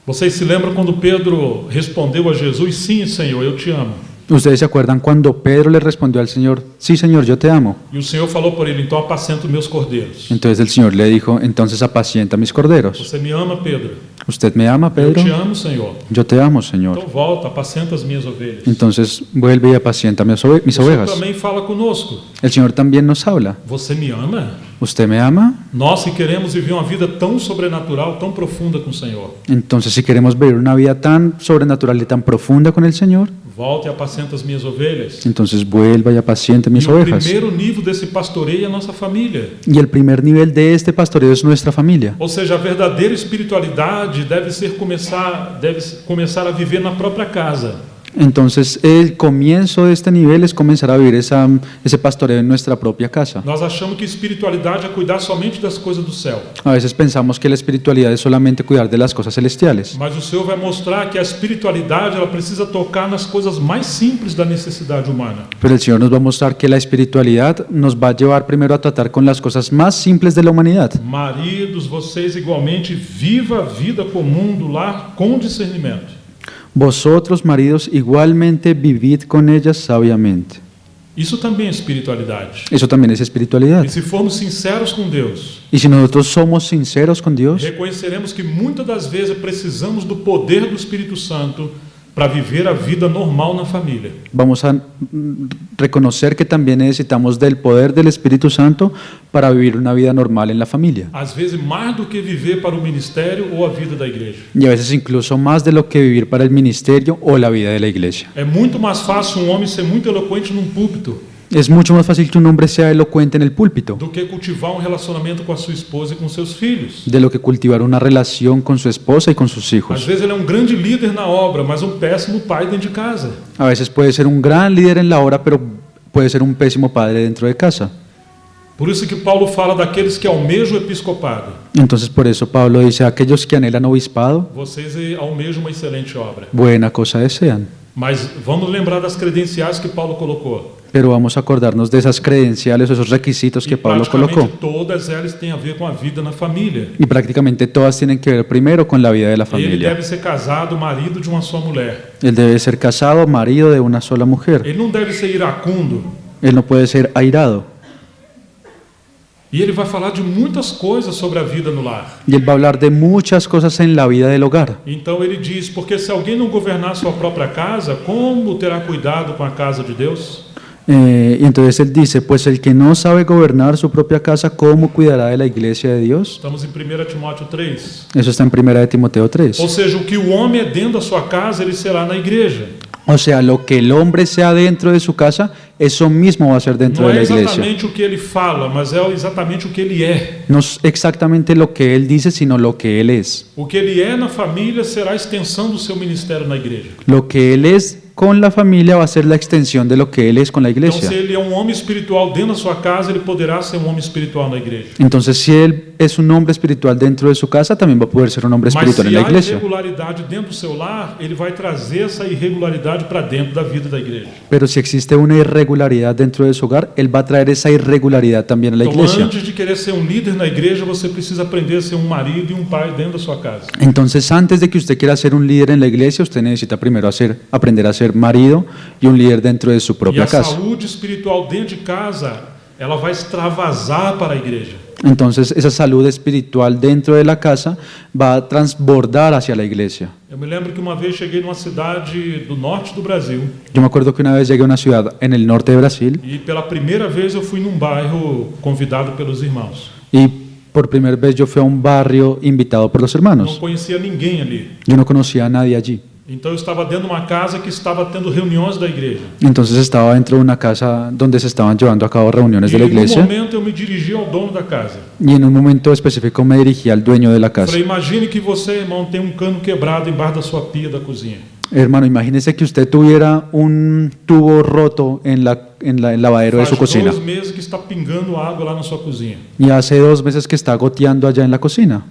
Speaker 1: Vocês se lembram quando Pedro respondeu a Jesus, sim, Senhor, eu te amo.
Speaker 2: Ustedes se acuerdan cuando Pedro le respondió al Señor, sí Señor, yo te amo.
Speaker 1: E o Senhor falou por ele, então apacenta os meus cordeiros.
Speaker 2: Entonces el Señor le dijo, entonces apacienta mis corderos.
Speaker 1: Você me ama, Pedro?
Speaker 2: ¿Usted me ama,
Speaker 1: Eu
Speaker 2: Pedro?
Speaker 1: te amo, Senhor.
Speaker 2: Yo te amo, Señor.
Speaker 1: Então volta, apacenta as minhas ovelhas.
Speaker 2: Entonces vuelve y apacienta mis
Speaker 1: O Senhor
Speaker 2: ovejas.
Speaker 1: também fala conosco.
Speaker 2: El Señor también nos habla.
Speaker 1: Você me ama?
Speaker 2: ¿Usted me ama?
Speaker 1: Nós que queremos viver uma vida tão sobrenatural, tão profunda com o Senhor.
Speaker 2: Entonces si queremos vivir una vida tan sobrenatural y tan profunda con el Señor,
Speaker 1: Volta e apacenta as minhas ovelhas.
Speaker 2: entonces vuelva y apaciente mis
Speaker 1: E o
Speaker 2: ovejas.
Speaker 1: primeiro nível desse pastoreio é a nossa família.
Speaker 2: Y el primer nivel de este pastoreo es nuestra familia.
Speaker 1: Ou seja, a verdadeira espiritualidade deve começar a viver na própria casa.
Speaker 2: Entonces el comienzo de este nivel es comenzar a vivir ese pastoreo en nuestra propia casa.
Speaker 1: Nós achamos que espiritualidade é cuidar somente das coisas do céu.
Speaker 2: A veces pensamos que la espiritualidad es solamente cuidar de las cosas celestiales.
Speaker 1: Mas o Senhor vai mostrar que a espiritualidade ela precisa tocar nas coisas mais simples da necessidade humana.
Speaker 2: Pero el Señor nos va a mostrar que la espiritualidad nos va a llevar primero a tratar con las cosas más simples de la humanidad.
Speaker 1: Maridos, vocês igualmente vivam a vida comum do lar com discernimento.
Speaker 2: Vosotros, maridos, igualmente vivid con ellas sabiamente.
Speaker 1: Isso também é espiritualidade.
Speaker 2: Eso también es espiritualidad.
Speaker 1: E se formos sinceros com Deus,
Speaker 2: Y si nosotros somos sinceros con Dios,
Speaker 1: reconheceremos que muitas das vezes precisamos do poder do Espírito Santo para viver a vida normal na família.
Speaker 2: vamos a reconocer que también necesitamos del poder del Espíritu Santo para vivir una vida normal en la familia.
Speaker 1: Às vezes mais do que viver para o ministério ou a vida da igreja.
Speaker 2: Y a veces incluso más de lo que vivir para el ministerio o la vida de la iglesia.
Speaker 1: É muito mais fácil homem ser muito eloquente num púlpito
Speaker 2: Es mucho más fácil que un hombre sea elocuente en el púlpito
Speaker 1: do que cultivar relacionamento com a sua esposa e com seus filhos.
Speaker 2: de lo que cultivar una relación con su esposa y con sus
Speaker 1: Às
Speaker 2: hijos.
Speaker 1: vezes ele é grande líder na obra, mas péssimo pai dentro de casa.
Speaker 2: A veces puede ser un gran líder en la obra, pero puede ser un pésimo padre dentro de casa.
Speaker 1: Por isso que Paulo fala daqueles que almejam o episcopado.
Speaker 2: Entonces por eso Pablo dice, aquellos que anhelan obispado,
Speaker 1: Vocês almejam uma excelente obra.
Speaker 2: buena cosa desean.
Speaker 1: Mas vamos lembrar das credenciais que Paulo colocou.
Speaker 2: Pero vamos a acordarnos de esas credenciales, esos requisitos que
Speaker 1: E
Speaker 2: Pablo
Speaker 1: praticamente
Speaker 2: colocó.
Speaker 1: todas elas têm a ver com a vida na família.
Speaker 2: Y prácticamente todas tienen que ver primero con la vida de la
Speaker 1: Ele
Speaker 2: familia.
Speaker 1: deve ser casado, marido de uma só mulher.
Speaker 2: Él debe ser casado, marido de una sola mujer.
Speaker 1: Ele não deve ser iracundo.
Speaker 2: Él no puede ser airado.
Speaker 1: E ele vai falar de muitas coisas sobre a vida no lar.
Speaker 2: Y él va a hablar de muchas cosas en la vida del hogar.
Speaker 1: Então ele diz, porque se alguém não governar sua própria casa, como terá cuidado com a casa de Deus?
Speaker 2: Y entonces él dice, pues el que no sabe gobernar su propia casa, ¿cómo cuidará de la iglesia de Dios?
Speaker 1: Estamos em 1 Timóteo 3.
Speaker 2: Eso está en 1 Timoteo 3.
Speaker 1: Ou seja, o que o homem é dentro da sua casa, ele será na igreja.
Speaker 2: O sea, lo que el hombre sea dentro de su casa, eso mismo va a ser dentro
Speaker 1: Não
Speaker 2: de
Speaker 1: é
Speaker 2: la iglesia.
Speaker 1: exatamente o que ele fala, mas é exatamente o que ele é.
Speaker 2: No es exactamente lo que él dice, sino lo que él es.
Speaker 1: O que ele é na família será a extensão do seu ministério na igreja.
Speaker 2: Lo que él es con la familia va a ser la extensión de lo que él es con la
Speaker 1: Então,
Speaker 2: iglesia.
Speaker 1: se ele é um homem espiritual dentro da sua casa, ele poderá ser um homem espiritual na igreja.
Speaker 2: Entonces, si él es un hombre espiritual dentro de su casa, también va a poder ser un hombre
Speaker 1: Mas
Speaker 2: espiritual en
Speaker 1: se
Speaker 2: la
Speaker 1: há
Speaker 2: iglesia.
Speaker 1: irregularidade dentro do seu lar, ele vai trazer essa irregularidade para dentro da vida da igreja.
Speaker 2: Pero si existe una irregularidad dentro de su hogar, él va a traer esa irregularidad también a la
Speaker 1: Então,
Speaker 2: iglesia.
Speaker 1: antes de querer ser um líder na igreja, você precisa aprender a ser um marido e um pai dentro da sua casa.
Speaker 2: Entonces, antes de que usted quiera ser un líder en la iglesia, usted necesita primero aprender a ser marido y un líder dentro de su
Speaker 1: E
Speaker 2: propia
Speaker 1: a
Speaker 2: casa.
Speaker 1: saúde espiritual dentro de casa, ela vai extravasar para a igreja.
Speaker 2: Entonces, esa salud espiritual dentro de la casa va a transbordar hacia la iglesia.
Speaker 1: Eu me lembro que uma vez cheguei numa cidade do norte do Brasil
Speaker 2: Yo me acuerdo que una vez llegué a una ciudad en el norte de Brasil
Speaker 1: e pela primeira vez eu fui num bairro convidado pelos irmãos.
Speaker 2: y por primera vez yo fui a un barrio invitado por los
Speaker 1: Não
Speaker 2: hermanos.
Speaker 1: conhecia ninguém ali.
Speaker 2: Yo no conocía a nadie allí.
Speaker 1: Então eu estava dentro de uma casa que estava tendo reuniões da igreja.
Speaker 2: Entonces estaba dentro de una casa donde se estaban llevando a cabo reuniones
Speaker 1: E
Speaker 2: de la
Speaker 1: em um
Speaker 2: iglesia
Speaker 1: momento eu me dirigi ao dono da casa.
Speaker 2: y en un momento específico me dirigí al dueño de la casa.
Speaker 1: Falei, imagine que você, irmão, tem um cano quebrado embaixo da sua pia da cozinha.
Speaker 2: Hermano, imagínese que usted tuviera un tubo roto en el lavadero de su
Speaker 1: Faz
Speaker 2: cocina
Speaker 1: 2 meses que está pingando água lá na sua cozinha.
Speaker 2: y hace 2 meses que está goteando allá en la cocina.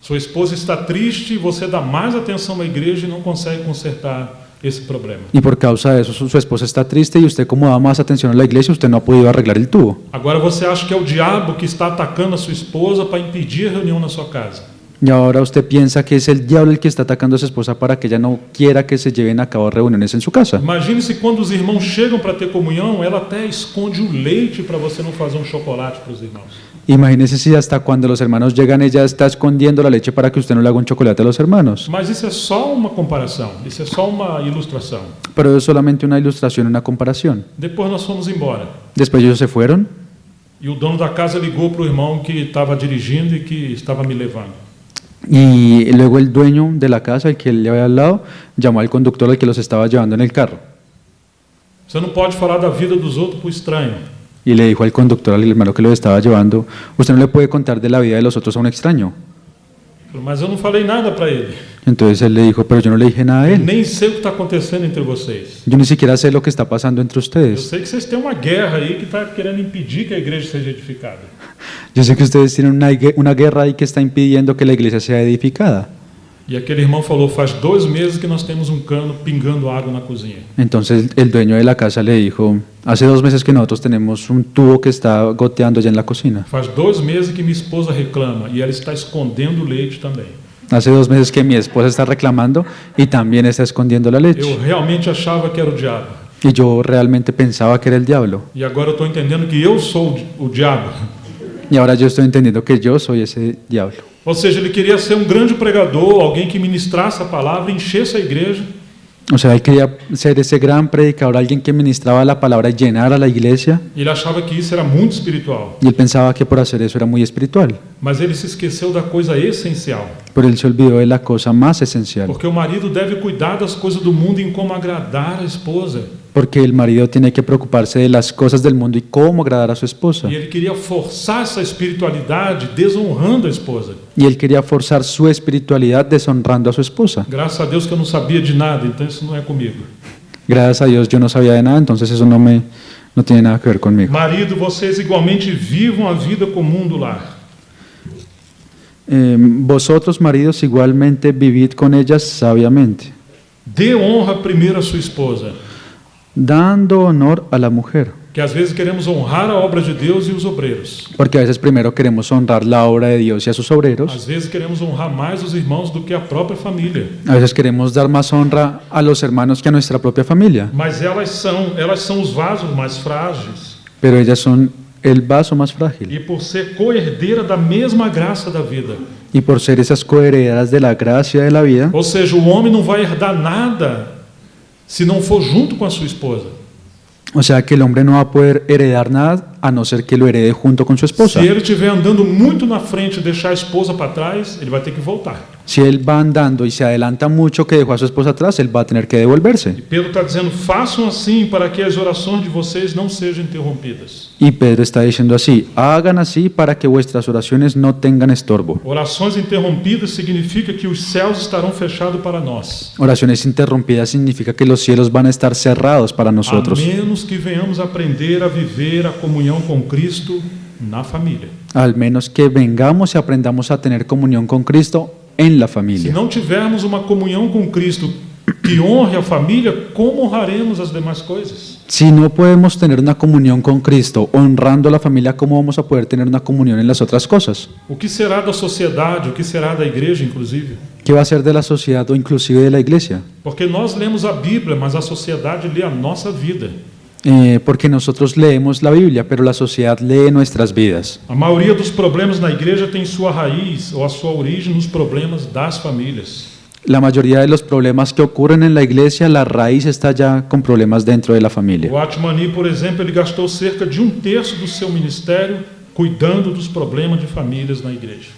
Speaker 1: Sua esposa está triste e você dá mais atenção à igreja e não consegue consertar esse problema.
Speaker 2: Y por causa de eso su esposa está triste y usted, como da más atención a la iglesia, usted no ha podido arreglar el tubo.
Speaker 1: Agora você acha que é o diabo que está atacando a sua esposa para impedir a reunião na sua casa.
Speaker 2: Y ahora usted piensa que es el diablo el que está atacando a su esposa para que ella no quiera que se lleven a cabo reuniones en su casa.
Speaker 1: Imagine se quando os irmãos chegam para ter comunhão, ela até esconde o leite para você não fazer um chocolate para os irmãos.
Speaker 2: Imagínese si hasta cuando los hermanos llegan ella está escondiendo la leche para que usted no le haga un chocolate a los hermanos.
Speaker 1: Mas isso é só uma comparação, isso é só uma ilustração.
Speaker 2: Pero es solamente una ilustración, una comparación.
Speaker 1: Depois nós fomos embora.
Speaker 2: Después ellos se fueron
Speaker 1: E o dono da casa ligou para o irmão que estava dirigindo e que estava me levando.
Speaker 2: y luego el dueño de la casa, el que le había al lado, llamó al conductor al que los estaba llevando en el carro
Speaker 1: Você não pode falar da vida dos outros para o estranho.
Speaker 2: y le dijo al conductor, al hermano que lo estaba llevando, usted no le puede contar de la vida de los otros a un extraño.
Speaker 1: Mas eu não falei nada para ele.
Speaker 2: Entonces él le dijo, pero yo no le dije nada a
Speaker 1: Eu
Speaker 2: él.
Speaker 1: nem sei o que está acontecendo entre vocês.
Speaker 2: Yo ni siquiera sé lo que está pasando entre
Speaker 1: Eu
Speaker 2: ustedes.
Speaker 1: sei que vocês têm uma guerra aí que está querendo impedir que a igreja seja edificada.
Speaker 2: Yo sé que ustedes tienen una guerra ahí que está impidiendo que la iglesia sea edificada.
Speaker 1: E aquele irmão falou, faz 2 meses que nós temos um cano pingando água na cozinha.
Speaker 2: Entonces el dueño de la casa le dijo, hace 2 meses que nosotros tenemos un tubo que está goteando allá en la cocina.
Speaker 1: Faz 2 meses que minha esposa reclama e ela está escondendo o leite também.
Speaker 2: Hace 2 meses que mi esposa está reclamando y también está escondiendo la
Speaker 1: Eu
Speaker 2: leche.
Speaker 1: realmente achava que era o diabo.
Speaker 2: Y yo realmente pensaba que era el diablo.
Speaker 1: E agora eu estou entendendo que eu sou o diabo.
Speaker 2: Y ahora yo estoy entendiendo que yo soy ese diablo.
Speaker 1: Ou seja, ele queria ser um grande pregador, alguém que ministrasse a palavra, enchesse a igreja.
Speaker 2: O sea, él quería ser ese gran predicador, alguien que ministraba la palabra y llenara la iglesia.
Speaker 1: E ele achava que isso era muito espiritual.
Speaker 2: Y él pensaba que por hacer eso era muy espiritual.
Speaker 1: Mas ele se esqueceu da coisa essencial.
Speaker 2: Pero él se olvidó de la cosa más esencial.
Speaker 1: Porque o marido deve cuidar das coisas do mundo em como agradar a esposa.
Speaker 2: Porque el marido tiene que preocuparse de las cosas del mundo y cómo agradar a su esposa.
Speaker 1: E ele queria forçar essa espiritualidade desonrando a esposa.
Speaker 2: Y él quería forzar su espiritualidad deshonrando a su esposa.
Speaker 1: Graças a Deus que eu não sabia de nada, então isso não é comigo.
Speaker 2: Gracias a Dios yo no sabía de nada, entonces eso no tiene nada que ver conmigo.
Speaker 1: Marido, vocês igualmente vivam a vida comum do lar.
Speaker 2: Vosotros, maridos, igualmente vivid con ellas sabiamente,
Speaker 1: Dê honra primeiro à sua esposa.
Speaker 2: dando honor a la mujer.
Speaker 1: Que às vezes queremos honrar a obra de Deus e os obreiros.
Speaker 2: Porque a veces primero queremos honrar la obra de Dios y a sus obreros.
Speaker 1: Às vezes queremos honrar mais os irmãos do que a própria família.
Speaker 2: A veces queremos dar más honra a los hermanos que a nuestra propia familia.
Speaker 1: Mas elas são os vasos mais frágeis.
Speaker 2: Pero ellas son el vaso más frágil.
Speaker 1: e por ser coerdeira da mesma graça da vida.
Speaker 2: Y por ser esas coherederas de la gracia de la vida,
Speaker 1: Ou seja, o homem não vai herdar nada se não for junto com a sua esposa.
Speaker 2: o sea que el hombre no va a poder heredar nada a no ser que lo herede junto con su esposa.
Speaker 1: Se ele estiver andando muito na frente e deixar a esposa para trás, ele vai ter que voltar.
Speaker 2: Si él va andando y se adelanta mucho que dejó a su esposa atrás, él va a tener que devolverse.
Speaker 1: E Pedro está dizendo: façam assim para que as orações de vocês não sejam interrompidas.
Speaker 2: Y Pedro está diciendo así, hagan así para que vuestras oraciones no tengan estorbo.
Speaker 1: Orações interrompidas significa que os céus estarão fechados para nós,
Speaker 2: Oraciones interrumpidas significa que los cielos van a estar cerrados para
Speaker 1: a
Speaker 2: nosotros,
Speaker 1: menos que venhamos aprender a viver a comunhão com Cristo na família.
Speaker 2: al menos que vengamos y aprendamos a tener comunión con Cristo en la
Speaker 1: Se
Speaker 2: familia.
Speaker 1: não tivermos uma comunhão com Cristo que honre a família, como honraremos as demais coisas?
Speaker 2: Si no podemos tener una comunión con Cristo honrando a la familia, ¿cómo vamos a poder tener una comunión en las otras cosas?
Speaker 1: O que será da sociedade, o que será da igreja, inclusive?
Speaker 2: ¿Qué va a ser de la sociedad o inclusive de la iglesia?
Speaker 1: Porque nós lemos a Bíblia, mas a sociedade lê a nossa vida.
Speaker 2: Porque nosotros leemos la Biblia, pero la sociedad lee nuestras vidas.
Speaker 1: A maioria dos problemas na igreja tem sua raiz ou a sua origem nos problemas das famílias.
Speaker 2: La mayoría de los problemas que ocurren en la iglesia, la raíz está ya con problemas dentro de la familia.
Speaker 1: O Atmani, por exemplo, ele gastou cerca de 1/3 do seu ministério cuidando dos problemas de famílias na igreja.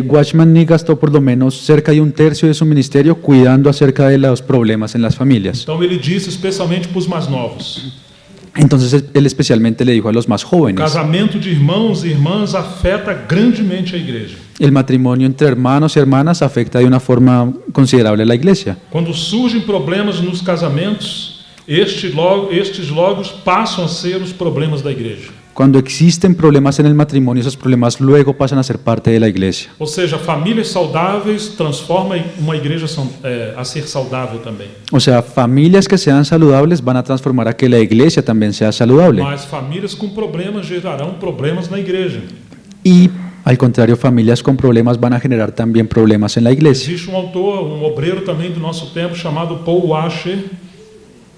Speaker 2: Watchman Nee gastó por lo menos cerca de 1/3 de su ministerio cuidando acerca de los problemas en las familias.
Speaker 1: Então ele disse especialmente para os mais novos:
Speaker 2: Entonces él especialmente le dijo a los más
Speaker 1: o
Speaker 2: jóvenes,
Speaker 1: casamento de irmãos e irmãs afeta grandemente a igreja.
Speaker 2: el matrimonio entre hermanos y hermanas afecta de una forma considerable a la iglesia.
Speaker 1: Quando surgem problemas nos casamentos, estes logo passam a ser os problemas da igreja.
Speaker 2: Cuando existen problemas en el matrimonio, esos problemas luego pasan a ser parte de la iglesia.
Speaker 1: Ou seja, famílias saudáveis transformam uma igreja a ser saudável também.
Speaker 2: O sea, familias que sean saludables van a transformar a que la iglesia también sea saludable.
Speaker 1: Mas famílias com problemas gerarão problemas na igreja.
Speaker 2: Y al contrario, familias con problemas van a generar también problemas en la iglesia.
Speaker 1: Existe autor, obreiro também do nosso tempo chamado Paul Washer.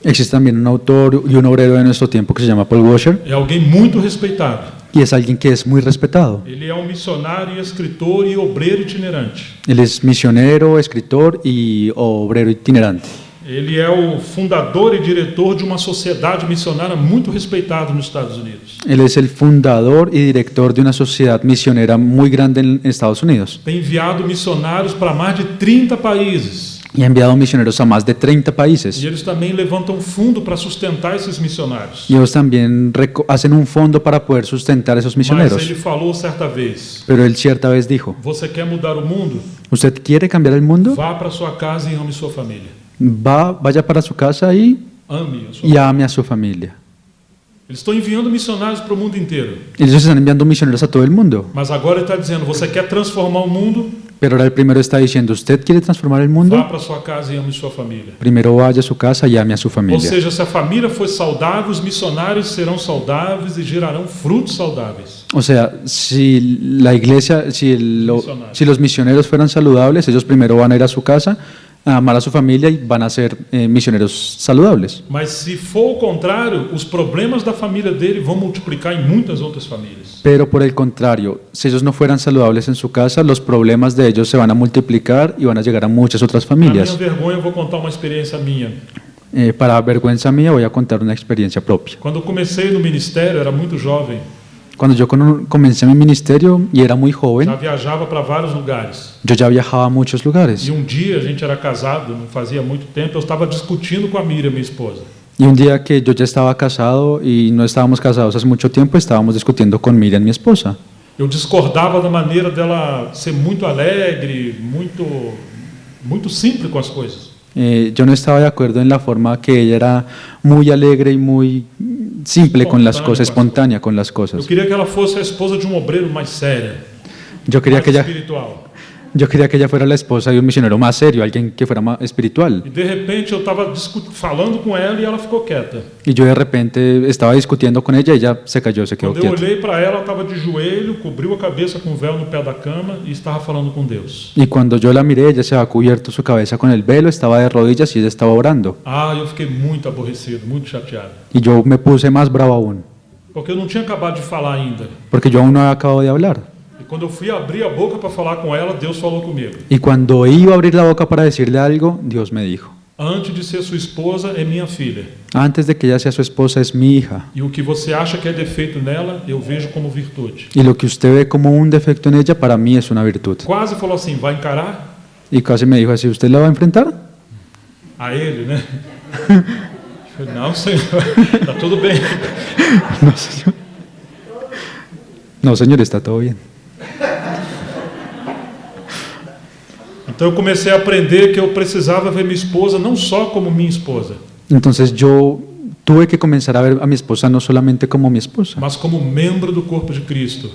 Speaker 2: Existe también un autor y un obrero de nuestro tiempo que se llama Paul Washer
Speaker 1: É alguém muito respeitado.
Speaker 2: y es alguien que es muy respetado.
Speaker 1: Ele é missionário, escritor e obreiro itinerante.
Speaker 2: Él es misionero, escritor y obrero itinerante.
Speaker 1: Ele é o fundador e diretor de uma sociedade missionária muito respeitada nos Estados Unidos.
Speaker 2: Él es el fundador y director de una sociedad misionera muy grande en Estados Unidos
Speaker 1: Tem enviado missionários para mais de 30 países.
Speaker 2: y ha enviado misioneros a más de 30 países.
Speaker 1: E eles também levantam fundo para sustentar esses missionários.
Speaker 2: Y ellos también hacen un fondo para poder sustentar a esos
Speaker 1: Mas
Speaker 2: misioneros.
Speaker 1: ele falou certa vez:
Speaker 2: Pero él cierta vez dijo,
Speaker 1: você quer mudar o mundo?
Speaker 2: ¿usted quiere cambiar el mundo?
Speaker 1: Vá para sua casa e ame sua família.
Speaker 2: Vaya para su casa y
Speaker 1: Ame a sua
Speaker 2: ame a su familia.
Speaker 1: Eles estão enviando missionários para o mundo inteiro.
Speaker 2: Ellos están enviando misioneros a todo el mundo.
Speaker 1: Mas agora ele está dizendo: você quer transformar o mundo?
Speaker 2: Pero ahora el primero está diciendo, ¿usted quiere transformar el
Speaker 1: Vá
Speaker 2: mundo?
Speaker 1: para sua casa e ame sua família.
Speaker 2: Primero vaya a su casa y ame a su
Speaker 1: Ou
Speaker 2: familia.
Speaker 1: seja, se a família for saudável, os missionários serão saudáveis e gerarão frutos saudáveis.
Speaker 2: O sea, si la iglesia, si los misioneros fueran saludables, ellos primero van a ir a su casa, a amar a su familia y van a ser misioneros saludables.
Speaker 1: Mas se for o contrário, os problemas da família dele vão multiplicar em muitas outras famílias.
Speaker 2: Pero por el contrario, si ellos no fueran saludables en su casa, los problemas de ellos se van a multiplicar y van a llegar a muchas otras
Speaker 1: Na minha
Speaker 2: familias.
Speaker 1: vergonha, eu vou contar uma experiência minha.
Speaker 2: Para vergüenza mía voy a contar una experiencia propia.
Speaker 1: Quando eu comecei no ministério, eu era muito jovem.
Speaker 2: Cuando yo comencé mi ministerio y era muy joven,
Speaker 1: Já viajava para vários lugares.
Speaker 2: yo ya viajaba a muchos lugares.
Speaker 1: E dia, a gente era casado, não fazia muito tempo, eu estava discutindo com a Miriam, minha esposa.
Speaker 2: Y un día que yo ya estaba casado y no estábamos casados hace mucho tiempo, estábamos discutiendo con Miriam, mi esposa.
Speaker 1: Eu discordava da maneira dela ser muito alegre, muito simples com as coisas.
Speaker 2: Yo no estaba de acuerdo en la forma que ella era muy alegre y muy simple con las cosas, espontánea con las
Speaker 1: Eu
Speaker 2: cosas.
Speaker 1: queria que ela fosse a esposa de um obreiro mais séria,
Speaker 2: Yo quería
Speaker 1: mais
Speaker 2: que ella,
Speaker 1: espiritual.
Speaker 2: yo quería que ella fuera la esposa de un misionero más serio, alguien que fuera más espiritual.
Speaker 1: E de repente eu estava falando com ela e ela ficou quieta.
Speaker 2: Y yo de repente estaba discutiendo con ella y ella se cayó, se quedó
Speaker 1: Quando eu
Speaker 2: quieta.
Speaker 1: olhei para ela estava de joelho, cobriu a cabeça com o véu no pé da cama e estava falando com Deus.
Speaker 2: Y cuando yo la miré, ella se había cubierto su cabeza con el velo, estaba de rodillas y ella estaba orando.
Speaker 1: Ah, eu fiquei muito aborrecido, muito chateado.
Speaker 2: Y yo me puse más bravo aún.
Speaker 1: porque eu não tinha acabado de falar ainda.
Speaker 2: porque yo aún no había acabado de hablar.
Speaker 1: E quando eu fui abrir a boca para falar com ela, Deus falou comigo.
Speaker 2: Y cuando iba a abrir la boca para decirle algo, Dios me dijo,
Speaker 1: Antes de ser sua esposa, é minha filha.
Speaker 2: antes de que ella sea su esposa es mi hija.
Speaker 1: E o que você acha que é defeito nela, eu vejo como virtude.
Speaker 2: Y lo que usted ve como un defecto en ella, para mí es una virtud.
Speaker 1: Quase falou assim, vai encarar
Speaker 2: Y casi me dijo así, ¿usted la va a enfrentar?
Speaker 1: a ele, né? Eu falei, não, senhor, tá tudo bem.
Speaker 2: No, señor. No, señor, está todo bien.
Speaker 1: Então eu comecei a aprender que eu precisava ver minha esposa não só como minha esposa,
Speaker 2: Entonces yo tuve que comenzar a ver a mi esposa no solamente como mi esposa,
Speaker 1: mas como membro do corpo de Cristo.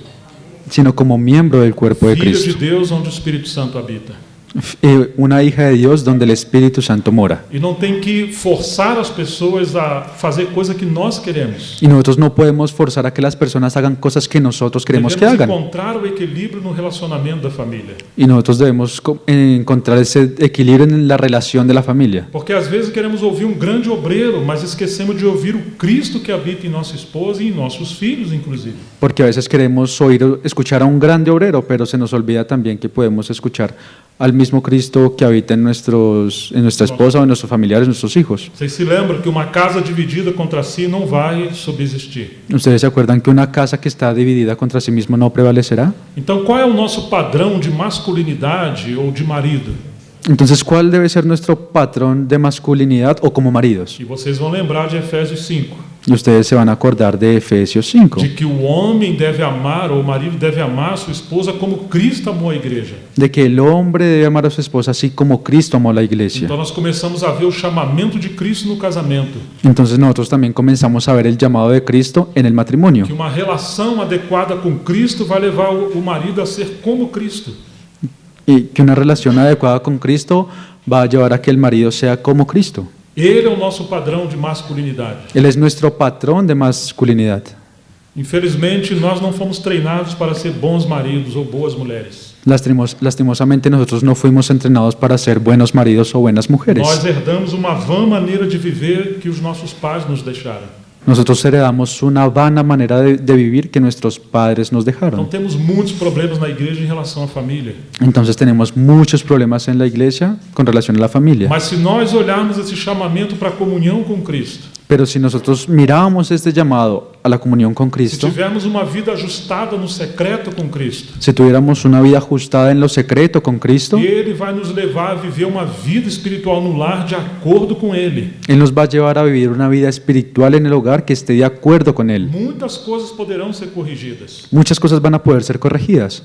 Speaker 2: sino como miembro del cuerpo de
Speaker 1: Filha de
Speaker 2: Cristo.
Speaker 1: Deus onde o Espírito Santo habita.
Speaker 2: Una hija de Dios donde el Espíritu Santo mora.
Speaker 1: E não tem que forçar as pessoas a fazer coisa que nós queremos.
Speaker 2: Y nosotros no podemos forzar a que las personas hagan cosas que nosotros queremos que
Speaker 1: Devemos
Speaker 2: hagan.
Speaker 1: encontrar o equilíbrio no relacionamento da família.
Speaker 2: Y nosotros debemos encontrar ese equilibrio en la relación de la familia.
Speaker 1: Porque às vezes queremos ouvir um grande obreiro, mas esquecemos de ouvir o Cristo que habita em nossa esposa e em nossos filhos, inclusive.
Speaker 2: Porque a veces queremos escuchar a un grande obrero, pero se nos olvida también que podemos escuchar al mismo Cristo que habita en nuestra esposa o en nuestros familiares, nuestros hijos.
Speaker 1: Vocês se lembram que uma casa dividida contra si não vai subsistir.
Speaker 2: ¿Ustedes se acuerdan que una casa que está dividida contra sí misma no prevalecerá?
Speaker 1: Então, qual é o nosso padrão de masculinidade ou de marido?
Speaker 2: Entonces, ¿cuál debe ser nuestro patrón de masculinidad o como maridos?
Speaker 1: E vocês vão lembrar de Efésios 5,
Speaker 2: Y ustedes se van a acordar de Efesios 5,
Speaker 1: de que o homem deve amar, ou o marido deve amar a sua esposa como Cristo amou a igreja.
Speaker 2: de que el hombre debe amar a su esposa así como Cristo amó a la iglesia.
Speaker 1: Então, nós começamos a ver o chamamento de Cristo no casamento.
Speaker 2: Entonces nosotros también comenzamos a ver el llamado de Cristo en el matrimonio,
Speaker 1: Que uma relação adequada com Cristo vai levar o marido a ser como Cristo.
Speaker 2: y que una relación adecuada con Cristo va a llevar a que el marido sea como Cristo.
Speaker 1: Ele é o nosso padrão de masculinidade.
Speaker 2: Él es nuestro patrón de masculinidad.
Speaker 1: Infelizmente, nós não fomos treinados para ser bons maridos ou boas mulheres.
Speaker 2: Lastimosamente nosotros no fuimos entrenados para ser buenos maridos o buenas mujeres.
Speaker 1: Nós herdamos uma vã maneira de viver que os nossos pais nos deixaram.
Speaker 2: Nosotros heredamos una vana manera de vivir que nuestros padres nos
Speaker 1: Então
Speaker 2: dejaron.
Speaker 1: temos muitos problemas na igreja em relação à família.
Speaker 2: Entonces tenemos muchos problemas en la iglesia con relación a la familia.
Speaker 1: Mas se nós olharmos esse chamamento para a comunhão com Cristo,
Speaker 2: Pero si nosotros miramos este llamado a la comunión con
Speaker 1: se
Speaker 2: Cristo,
Speaker 1: tivermos uma vida ajustada no secreto com Cristo,
Speaker 2: si tuviéramos una vida ajustada en lo secreto con Cristo,
Speaker 1: Ele vai nos levar a viver uma vida espiritual no lar de acordo com Ele.
Speaker 2: Él nos va a llevar a vivir una vida espiritual en el hogar que esté de acuerdo con Él.
Speaker 1: Muitas coisas poderão ser corrigidas.
Speaker 2: Muchas cosas van a poder ser corregidas.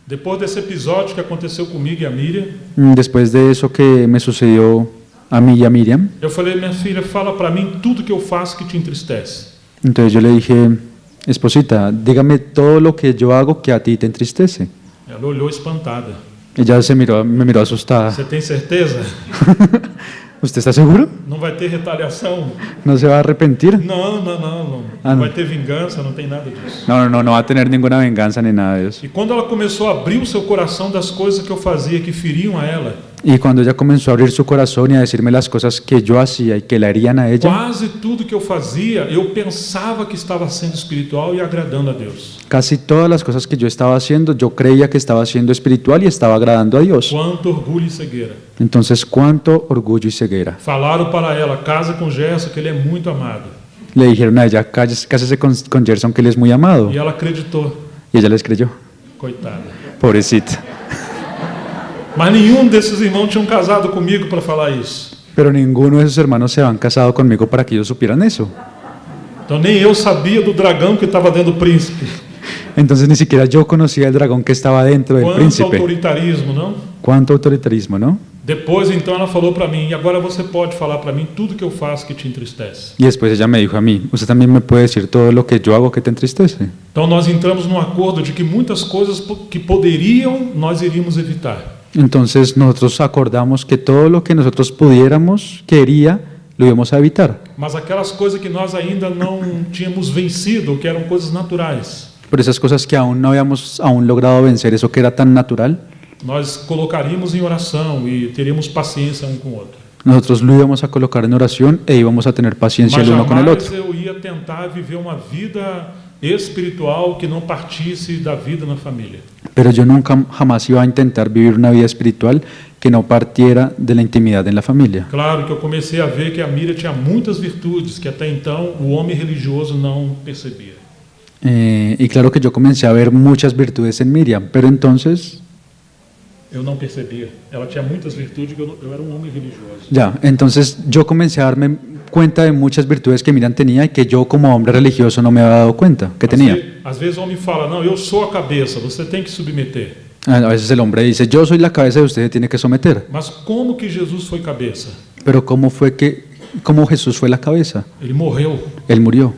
Speaker 1: Depois desse episódio que aconteceu comigo e a Miriam,
Speaker 2: Después de eso que me sucedió a mí y a Miriam,
Speaker 1: eu falei, minha filha, fala para mim tudo que eu faço que te entristece.
Speaker 2: entonces yo le dije, esposita, dígame todo lo que yo hago que a ti te entristece.
Speaker 1: Ela olhou espantada.
Speaker 2: Ella me miró asustada.
Speaker 1: Você tem certeza?
Speaker 2: ¿Usted está seguro?
Speaker 1: Não vai ter retaliação?
Speaker 2: ¿No se va a arrepentir?
Speaker 1: Não, não, não. Não,
Speaker 2: Ah,
Speaker 1: não
Speaker 2: não.
Speaker 1: vai ter vingança, não tem nada disso.
Speaker 2: No va a tener ninguna venganza ni nada de eso.
Speaker 1: E quando ela começou a abrir o seu coração das coisas que eu fazia que feriam a ela,
Speaker 2: Y cuando ella comenzó a abrir su corazón y a decirme las cosas que yo hacía y que le harían a ella,
Speaker 1: quase tudo que eu fazia, eu pensava que estava sendo espiritual e agradando a Deus.
Speaker 2: casi todas las cosas que yo estaba haciendo, yo creía que estaba siendo espiritual y estaba agradando a Dios.
Speaker 1: Quanto orgulho e cegueira.
Speaker 2: Entonces, cuánto orgullo y ceguera.
Speaker 1: Falaram para ela, casa com Gerson, que ele é muito amado.
Speaker 2: Le dijeron a ella, cásese con Gerson, que él es muy amado.
Speaker 1: E ela acreditou,
Speaker 2: Y ella les creyó.
Speaker 1: coitada.
Speaker 2: Pobrecita.
Speaker 1: Mas nenhum desses irmãos tinham casado comigo para falar isso.
Speaker 2: Pero ninguno de sus hermanos se han casado conmigo para que ellos supieran eso.
Speaker 1: Então nem eu sabia do dragão que estava dentro do príncipe.
Speaker 2: Entonces ni siquiera yo conocía el dragón que estaba dentro del
Speaker 1: Quanto
Speaker 2: príncipe.
Speaker 1: autoritarismo, não?
Speaker 2: Cuánto autoritarismo, ¿no?
Speaker 1: Depois, então, ela falou para mim, e agora você pode falar para mim tudo que eu faço que te entristece.
Speaker 2: Y después ella me dijo a mí, usted también me puede decir todo lo que yo hago que te entristece.
Speaker 1: Então nós entramos num acordo de que muitas coisas que poderiam, nós iríamos evitar.
Speaker 2: Entonces nosotros acordamos que todo lo que nosotros pudiéramos, quería, lo íbamos a evitar.
Speaker 1: Mas aquelas coisas que nós ainda não tínhamos vencido, que eram coisas naturais,
Speaker 2: Por esas cosas que aún no habíamos logrado vencer, eso que era tan natural,
Speaker 1: nós colocaríamos em oração e teríamos paciência um com o outro.
Speaker 2: nosotros lo íbamos a colocar en oración e íbamos a tener paciencia
Speaker 1: Mas
Speaker 2: el uno con el
Speaker 1: jamais
Speaker 2: otro.
Speaker 1: eu ia tentar viver uma vida espiritual que não partisse da vida na família.
Speaker 2: Pero yo nunca jamás iba a intentar vivir una vida espiritual que no partiera de la intimidad en la familia.
Speaker 1: Claro que eu comecei a ver que a Miriam tinha muitas virtudes que até então o homem religioso não percebia.
Speaker 2: Y claro que yo comencé a ver muchas virtudes en Miriam, pero entonces,
Speaker 1: Eu não percebia. Ela tinha muitas virtudes que eu era um homem religioso.
Speaker 2: entonces yo comencé a darme cuenta de muchas virtudes que Miriam tenía y que yo como hombre religioso no me había dado cuenta que tenía.
Speaker 1: Às vezes o homem fala, não, eu sou a cabeça, você tem que submeter.
Speaker 2: A veces el hombre dice, yo soy la cabeza y usted se tiene que someter.
Speaker 1: Mas como que Jesus foi cabeça?
Speaker 2: Pero ¿cómo Jesús fue la cabeza?
Speaker 1: Ele morreu.
Speaker 2: Él murió.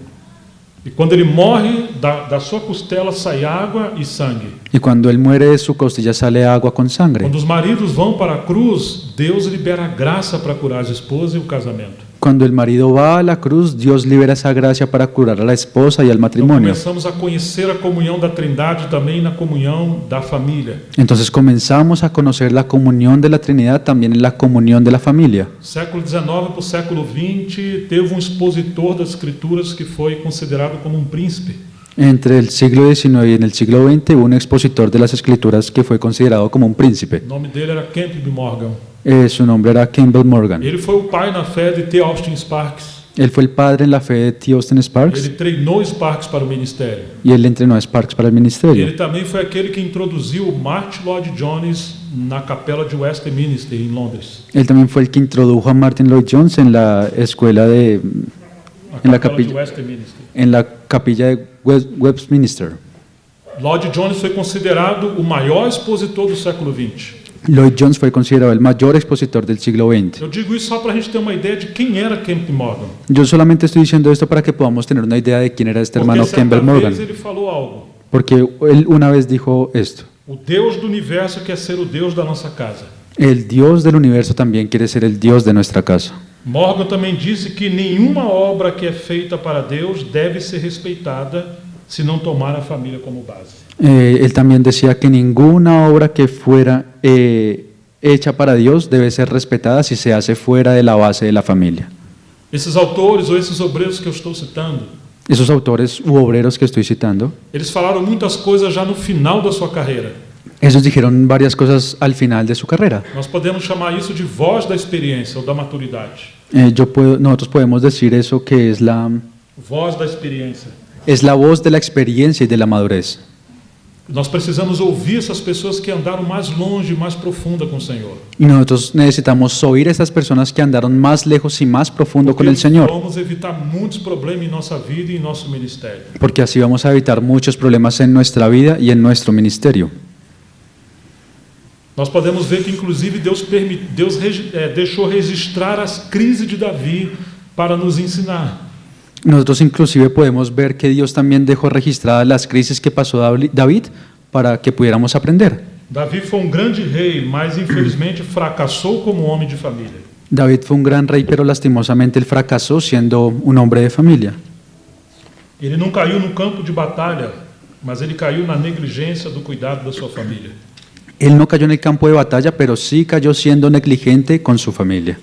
Speaker 1: E quando ele morre, da sua costela sai água e sangue.
Speaker 2: Y cuando él muere de su costilla sale agua con sangre.
Speaker 1: Quando os maridos vão para a cruz, Deus libera a graça para curar as esposas e o casamento.
Speaker 2: Cuando el marido va a la cruz, Dios libera esa gracia para curar a la esposa y al
Speaker 1: Então
Speaker 2: matrimonio.
Speaker 1: começamos a conhecer a comunhão da Trindade também na comunhão da família.
Speaker 2: Entonces comenzamos a conocer la comunión de la Trinidad también en la comunión de la familia.
Speaker 1: Século XIX para o século XX, teve expositor das Escrituras que foi considerado como príncipe.
Speaker 2: Entre el siglo XIX y en el siglo XX hubo un expositor de las Escrituras que fue considerado como un príncipe.
Speaker 1: O nome dele era Campbell Morgan.
Speaker 2: Su nombre era Campbell Morgan.
Speaker 1: Ele foi o pai na fé de T. Austin Sparks.
Speaker 2: Él fue el padre en la fe de T. Austin Sparks
Speaker 1: Ele treinou Sparks para o ministério.
Speaker 2: y él entrenó a Sparks para el
Speaker 1: Ele
Speaker 2: ministerio.
Speaker 1: também foi aquele que introduziu o Martin Lloyd Jones na capela de Westminster, em Londres.
Speaker 2: Él también fue el que introdujo a Martin Lloyd Jones en la escuela de,
Speaker 1: A
Speaker 2: la
Speaker 1: capela de
Speaker 2: capilla-
Speaker 1: Westminster.
Speaker 2: en la capilla de Westminster.
Speaker 1: Lloyd Jones foi considerado o maior expositor do século XX.
Speaker 2: Lloyd Jones fue considerado el mayor expositor del siglo XX.
Speaker 1: Eu digo isso só para a gente ter uma ideia de quem era Campbell Morgan.
Speaker 2: Yo solamente estoy diciendo esto para que podamos tener una idea de quién era este hermano
Speaker 1: Porque certa
Speaker 2: Campbell Morgan,
Speaker 1: vez ele falou algo.
Speaker 2: porque él una vez dijo esto:
Speaker 1: O Deus do universo quer ser o Deus da nossa casa.
Speaker 2: el Dios del universo también quiere ser el Dios de nuestra casa.
Speaker 1: Morgan também disse que nenhuma obra que é feita para Deus deve ser respeitada se não tomar a família como base.
Speaker 2: Él también decía que ninguna obra que fuera hecha para Dios debe ser respetada si se hace fuera de la base de la familia.
Speaker 1: Esses autores ou esses obreiros que eu estou citando,
Speaker 2: Esos autores u obreros que estoy citando,
Speaker 1: eles falaram muitas coisas já no final da sua carreira.
Speaker 2: esos dijeron varias cosas al final de su carrera.
Speaker 1: Nós podemos chamar isso de voz da experiência ou da maturidade.
Speaker 2: Nosotros podemos decir eso que es
Speaker 1: Voz da experiência.
Speaker 2: la voz de la experiencia y de la madurez.
Speaker 1: Nós precisamos ouvir essas pessoas que andaram mais longe, mais profunda com o Senhor.
Speaker 2: Y nosotros necesitamos oír a estas personas que andaron más lejos y más profundo con el Señor,
Speaker 1: Vamos evitar muitos problemas em nossa vida e em nosso ministério.
Speaker 2: porque así vamos a evitar muchos problemas en nuestra vida y en nuestro ministerio.
Speaker 1: Nós podemos ver que, inclusive, Deus deixou registrar as crises de Davi para nos ensinar.
Speaker 2: Nosotros inclusive podemos ver que Dios también dejó registradas las crisis que pasó David para que pudiéramos aprender.
Speaker 1: Davi foi grande rei, mas infelizmente fracassou como homem de família.
Speaker 2: David fue un gran rey, pero lastimosamente él fracasó siendo un hombre de familia.
Speaker 1: Ele não caiu no campo de batalha, mas ele caiu na negligência do cuidado da sua família.
Speaker 2: Él no cayó en el campo de batalla, pero sí cayó siendo negligente con su familia.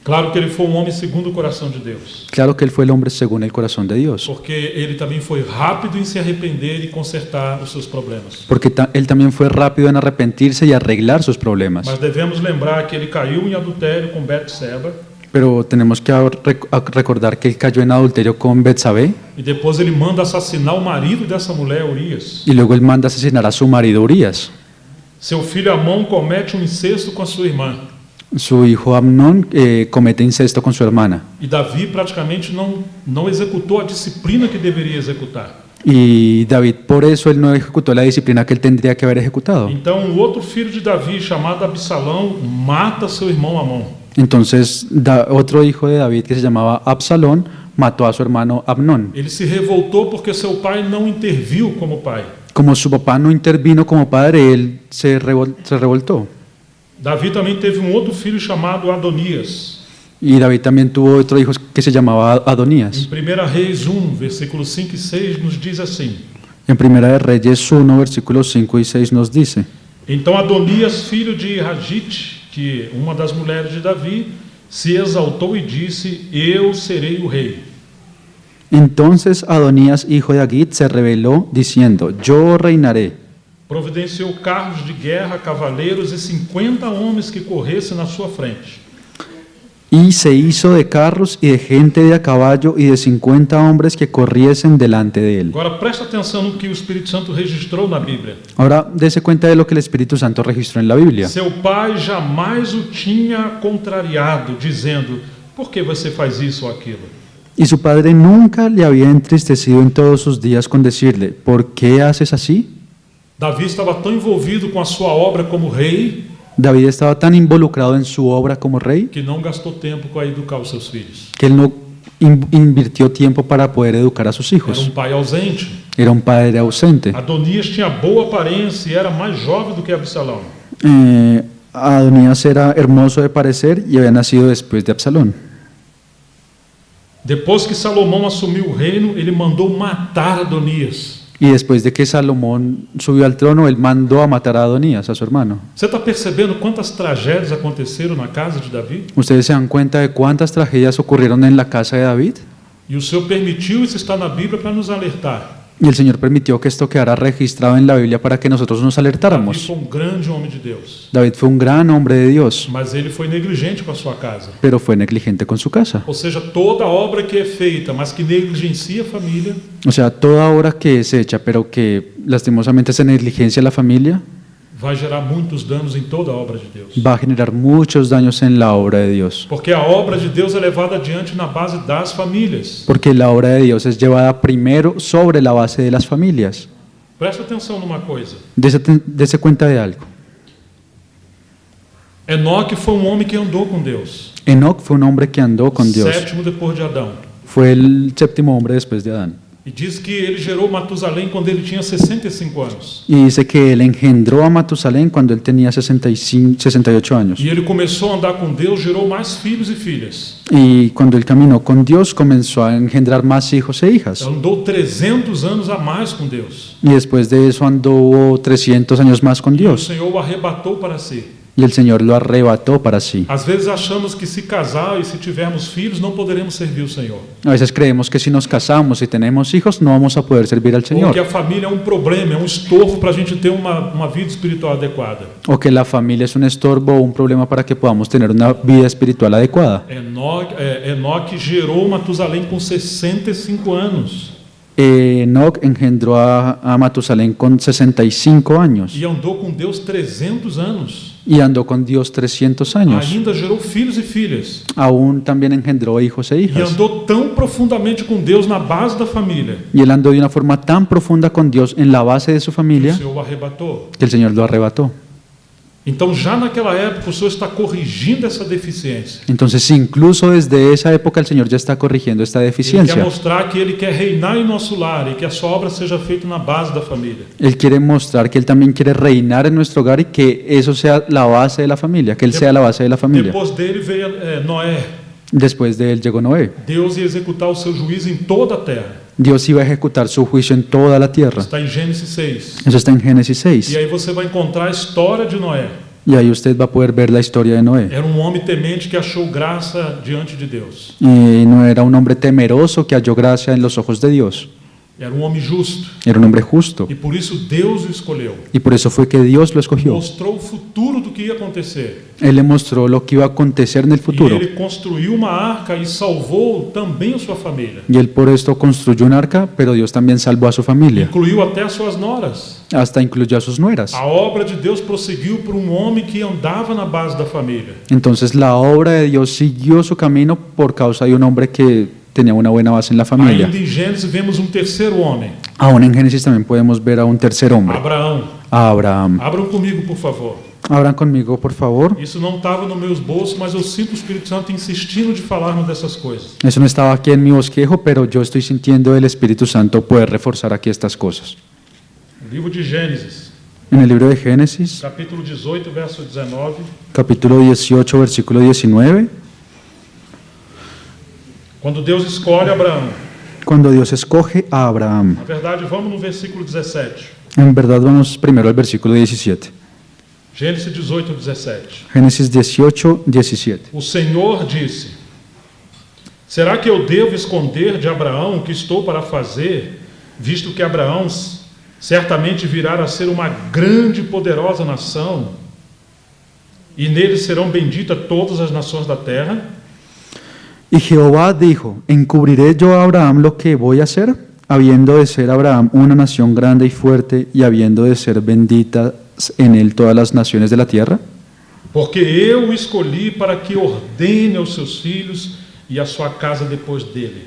Speaker 1: Claro que ele foi homem segundo o coração de Deus,
Speaker 2: Claro que él fue el hombre según el corazón de Dios,
Speaker 1: porque ele também foi rápido em se arrepender e consertar os seus problemas.
Speaker 2: porque él también fue rápido en arrepentirse y arreglar sus problemas.
Speaker 1: Mas devemos lembrar que ele caiu em adultério com Betseba
Speaker 2: Pero tenemos que recordar que él cayó en adulterio con Betsabé
Speaker 1: e depois ele manda assassinar o marido dessa mulher, Urias.
Speaker 2: y luego él manda asesinar a su marido Urias.
Speaker 1: Seu filho Amon comete incesto com a sua irmã.
Speaker 2: Su hijo Amnón comete incesto con su hermana.
Speaker 1: E Davi praticamente não executou a disciplina que deveria executar.
Speaker 2: Y David, por eso él no ejecutó la disciplina que él tendría que haber ejecutado.
Speaker 1: Então, o outro filho de Davi, chamado Absalão, mata seu irmão Amon.
Speaker 2: Entonces, otro hijo de David que se llamaba Absalón mató a su hermano Amnón.
Speaker 1: Ele se revoltou porque seu pai não interviu como pai.
Speaker 2: Como su papá no intervino como padre, él se revoltó.
Speaker 1: Davi também teve outro filho chamado Adonias.
Speaker 2: Y David también tuvo otro hijo que se llamaba
Speaker 1: Em
Speaker 2: Adonías.
Speaker 1: 1 Reis 1, versículos 5 e 6, nos diz assim:
Speaker 2: En Primera de Reyes 1, versículos 5 y 6 nos dice:
Speaker 1: Então Adonias, filho de Hagite, que uma das mulheres de Davi, se exaltou e disse: Eu serei o rei.
Speaker 2: Entonces Adonías, hijo de Agit, se rebeló diciendo: Yo reinaré.
Speaker 1: Providenciou carros de guerra, cavaleiros e 50 homens que corressem na sua frente.
Speaker 2: Y se hizo de carros y de gente de a caballo y de 50 hombres que corriesen delante de él.
Speaker 1: Agora presta atenção no que o Espírito Santo registrou na Bíblia.
Speaker 2: Ahora, dése cuenta de lo que el Espíritu Santo registró en la Biblia.
Speaker 1: Seu pai jamais o tinha contrariado, dizendo: por que você faz isso ou aquilo?
Speaker 2: Y su padre nunca le había entristecido en todos sus días con decirle: ¿por qué haces así?
Speaker 1: Davi estava tão envolvido com a sua obra como rei
Speaker 2: David estaba tan involucrado en su obra como rey
Speaker 1: que não gastou tempo para educar os seus filhos.
Speaker 2: que él no invirtió tiempo para poder educar a sus
Speaker 1: Era
Speaker 2: hijos.
Speaker 1: pai ausente.
Speaker 2: Era un padre ausente.
Speaker 1: Adonias tinha boa aparência e era mais jovem do que Absalão.
Speaker 2: Adonías era hermoso de parecer y había nacido después de Absalón.
Speaker 1: Depois que Salomão assumiu o reino, ele mandou matar Adonias.
Speaker 2: Y después de que Salomón subió al trono, él mandó a matar a Adonías, a su hermano.
Speaker 1: Você está percebendo quantas tragédias aconteceram na casa de Davi?
Speaker 2: ¿Ustedes se dan cuenta de cuántas tragedias ocurrieron en la casa de David?
Speaker 1: E o Senhor permitiu isso está na Bíblia para nos alertar.
Speaker 2: Y el Señor permitió que esto quedara registrado en la Biblia para que nosotros nos
Speaker 1: Davi
Speaker 2: alertáramos.
Speaker 1: foi grande homem de Deus,
Speaker 2: David fue un gran hombre de Dios,
Speaker 1: mas ele foi negligente com a sua casa.
Speaker 2: pero fue negligente con su casa.
Speaker 1: Ou seja, toda obra que é feita, mas que negligencia a família,
Speaker 2: O sea, toda obra que es hecha, pero que lastimosamente se negligencia a la familia,
Speaker 1: vai gerar muitos danos em toda a obra de Deus.
Speaker 2: va a generar muchos daños en la obra de Dios.
Speaker 1: Porque a obra de Deus é levada adiante na base das famílias.
Speaker 2: Porque la obra de Dios es llevada primero sobre la base de las familias.
Speaker 1: Presta atenção numa coisa.
Speaker 2: Dese cuenta de algo.
Speaker 1: Enoque foi um homem que andou com Deus.
Speaker 2: Enoc fue un hombre que andó con Dios.
Speaker 1: Sétimo depois de Adão.
Speaker 2: Fue el séptimo hombre después de Adán.
Speaker 1: E diz que ele gerou Matusalém quando ele tinha 65 anos.
Speaker 2: Y dice que él engendró a Matusalén cuando él tenía 68 años.
Speaker 1: E ele começou a andar com Deus, gerou mais filhos e filhas.
Speaker 2: Y cuando él caminó con Dios, comenzó a engendrar más hijos e hijas.
Speaker 1: Andou 300 anos a mais com Deus.
Speaker 2: Y después de eso anduvo 300 años más con
Speaker 1: E o
Speaker 2: Dios.
Speaker 1: Senhor o arrebatou para si.
Speaker 2: Y el Señor lo arrebató para sí.
Speaker 1: Às vezes achamos que se casar e se tivermos filhos não poderemos servir o Senhor.
Speaker 2: A veces creemos que si nos casamos y tenemos hijos, no vamos a poder servir al
Speaker 1: Ou que
Speaker 2: Señor.
Speaker 1: a família é um problema, é um estorvo para a gente ter uma vida espiritual adequada.
Speaker 2: O que la familia es un estorbo o un problema para que podamos tener una vida espiritual adecuada.
Speaker 1: Enoque gerou Matusalém com 65 anos.
Speaker 2: Enoc engendró a Matusalén con 65 años
Speaker 1: E andou com Deus 300 anos.
Speaker 2: y andó con Dios 300 años.
Speaker 1: Ainda gerou filhos e filhas.
Speaker 2: Aún también engendró hijos e
Speaker 1: E
Speaker 2: hijas.
Speaker 1: andou tão profundamente com Deus na base da família
Speaker 2: Y él andó de una forma tan profunda con Dios en la base de su
Speaker 1: que o
Speaker 2: familia
Speaker 1: Senhor o arrebatou.
Speaker 2: que el Señor lo arrebató.
Speaker 1: Então, já naquela época, o Senhor está corrigindo essa deficiência.
Speaker 2: Entonces, incluso desde esa época el Señor ya está corrigiendo esta
Speaker 1: Ele quer
Speaker 2: deficiencia.
Speaker 1: mostrar que Ele quer reinar em nosso lar e que a sua obra seja feita na base da família.
Speaker 2: Él quiere mostrar que Él también quiere reinar en nuestro hogar y que eso sea la base de la familia, que Él sea la base de la familia.
Speaker 1: Depois dele veio Noé.
Speaker 2: Después de él llegó Noé.
Speaker 1: Deus ia executar o seu juízo em toda a terra.
Speaker 2: Dios iba a ejecutar su juicio en toda la tierra.
Speaker 1: Está em Gênesis 6.
Speaker 2: Eso está en Génesis
Speaker 1: E
Speaker 2: 6.
Speaker 1: aí você vai encontrar a história de Noé.
Speaker 2: Y ahí usted va a poder ver la historia de Noé.
Speaker 1: Era um homem temente que achou graça diante de Deus.
Speaker 2: Y no era un hombre temeroso que halló gracia en los ojos de Dios.
Speaker 1: Era um homem justo.
Speaker 2: Era un hombre justo.
Speaker 1: E por isso Deus o escolheu.
Speaker 2: Y por eso fue que Dios lo escogió.
Speaker 1: Mostrou o futuro do que ia acontecer.
Speaker 2: Él le mostró lo que iba a acontecer en el
Speaker 1: E
Speaker 2: futuro.
Speaker 1: ele construiu uma arca e salvou também a sua família.
Speaker 2: Y él por esto construyó un arca, pero Dios también salvó a su familia.
Speaker 1: Incluiu até as suas noras.
Speaker 2: Hasta incluyó a sus nueras.
Speaker 1: A obra de Deus prosseguiu por um homem que andava na base da família.
Speaker 2: Entonces la obra de Dios siguió su camino por causa de un hombre que tenía una buena base en la familia.
Speaker 1: Ainda em Gênesis vemos um terceiro homem,
Speaker 2: Aún en Génesis también podemos ver a un tercer hombre,
Speaker 1: Abraão.
Speaker 2: a Abraham.
Speaker 1: Abram comigo, por favor.
Speaker 2: Abran conmigo, por favor.
Speaker 1: Isso não estava nos meus bolsos, mas eu sinto o Espírito Santo insistindo de falarmos dessas coisas.
Speaker 2: Eso no estaba aquí en mi bosquejo, pero yo estoy sintiendo el Espíritu Santo poder reforzar aquí estas cosas.
Speaker 1: Livro de Gênesis,
Speaker 2: En el libro de Génesis,
Speaker 1: capítulo 18, verso 19.
Speaker 2: capítulo 18, versículo 19,
Speaker 1: Quando Deus escolhe Abraão.
Speaker 2: cuando Dios escoge a Abraham.
Speaker 1: Na verdade, vamos no versículo 17.
Speaker 2: En verdad, vamos primero al versículo 17.
Speaker 1: Gênesis 18, 17.
Speaker 2: Génesis 18, 17.
Speaker 1: O Senhor disse: será que eu devo esconder de Abraão o que estou para fazer, visto que Abraão certamente virá a ser uma grande e poderosa nação, e nele serão benditas todas as nações da terra?
Speaker 2: Y Jehová dijo, ¿encubriré yo a Abraham lo que voy a hacer? Habiendo de ser Abraham una nación grande y fuerte, y habiendo de ser benditas en él todas las naciones de la tierra.
Speaker 1: Porque eu o escolhi para que ordene aos seus filhos e à sua casa depois dele,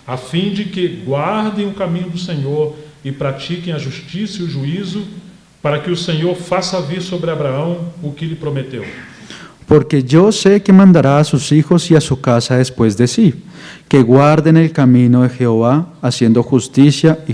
Speaker 1: a fim de que guardem o caminho do Senhor e pratiquem a justiça e o juízo, para que o Senhor faça vir sobre Abraão o que lhe prometeu.
Speaker 2: Porque yo sé que mandará a sus hijos y a su casa después de sí, que guarden el camino de Jehová, haciendo justicia y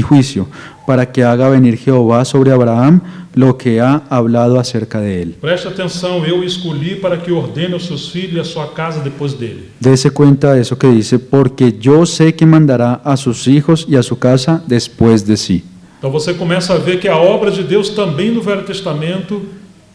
Speaker 2: juicio, para que haga venir Jehová sobre Abraham lo que ha hablado acerca de él.
Speaker 1: Preste atenção, eu o escolhi para que ordene aos seus filhos e à sua casa depois dele.
Speaker 2: Dese cuenta de eso que dice, porque yo sé que mandará a sus hijos y a su casa después de sí.
Speaker 1: Então você começa a ver que a obra de Deus também no Velho Testamento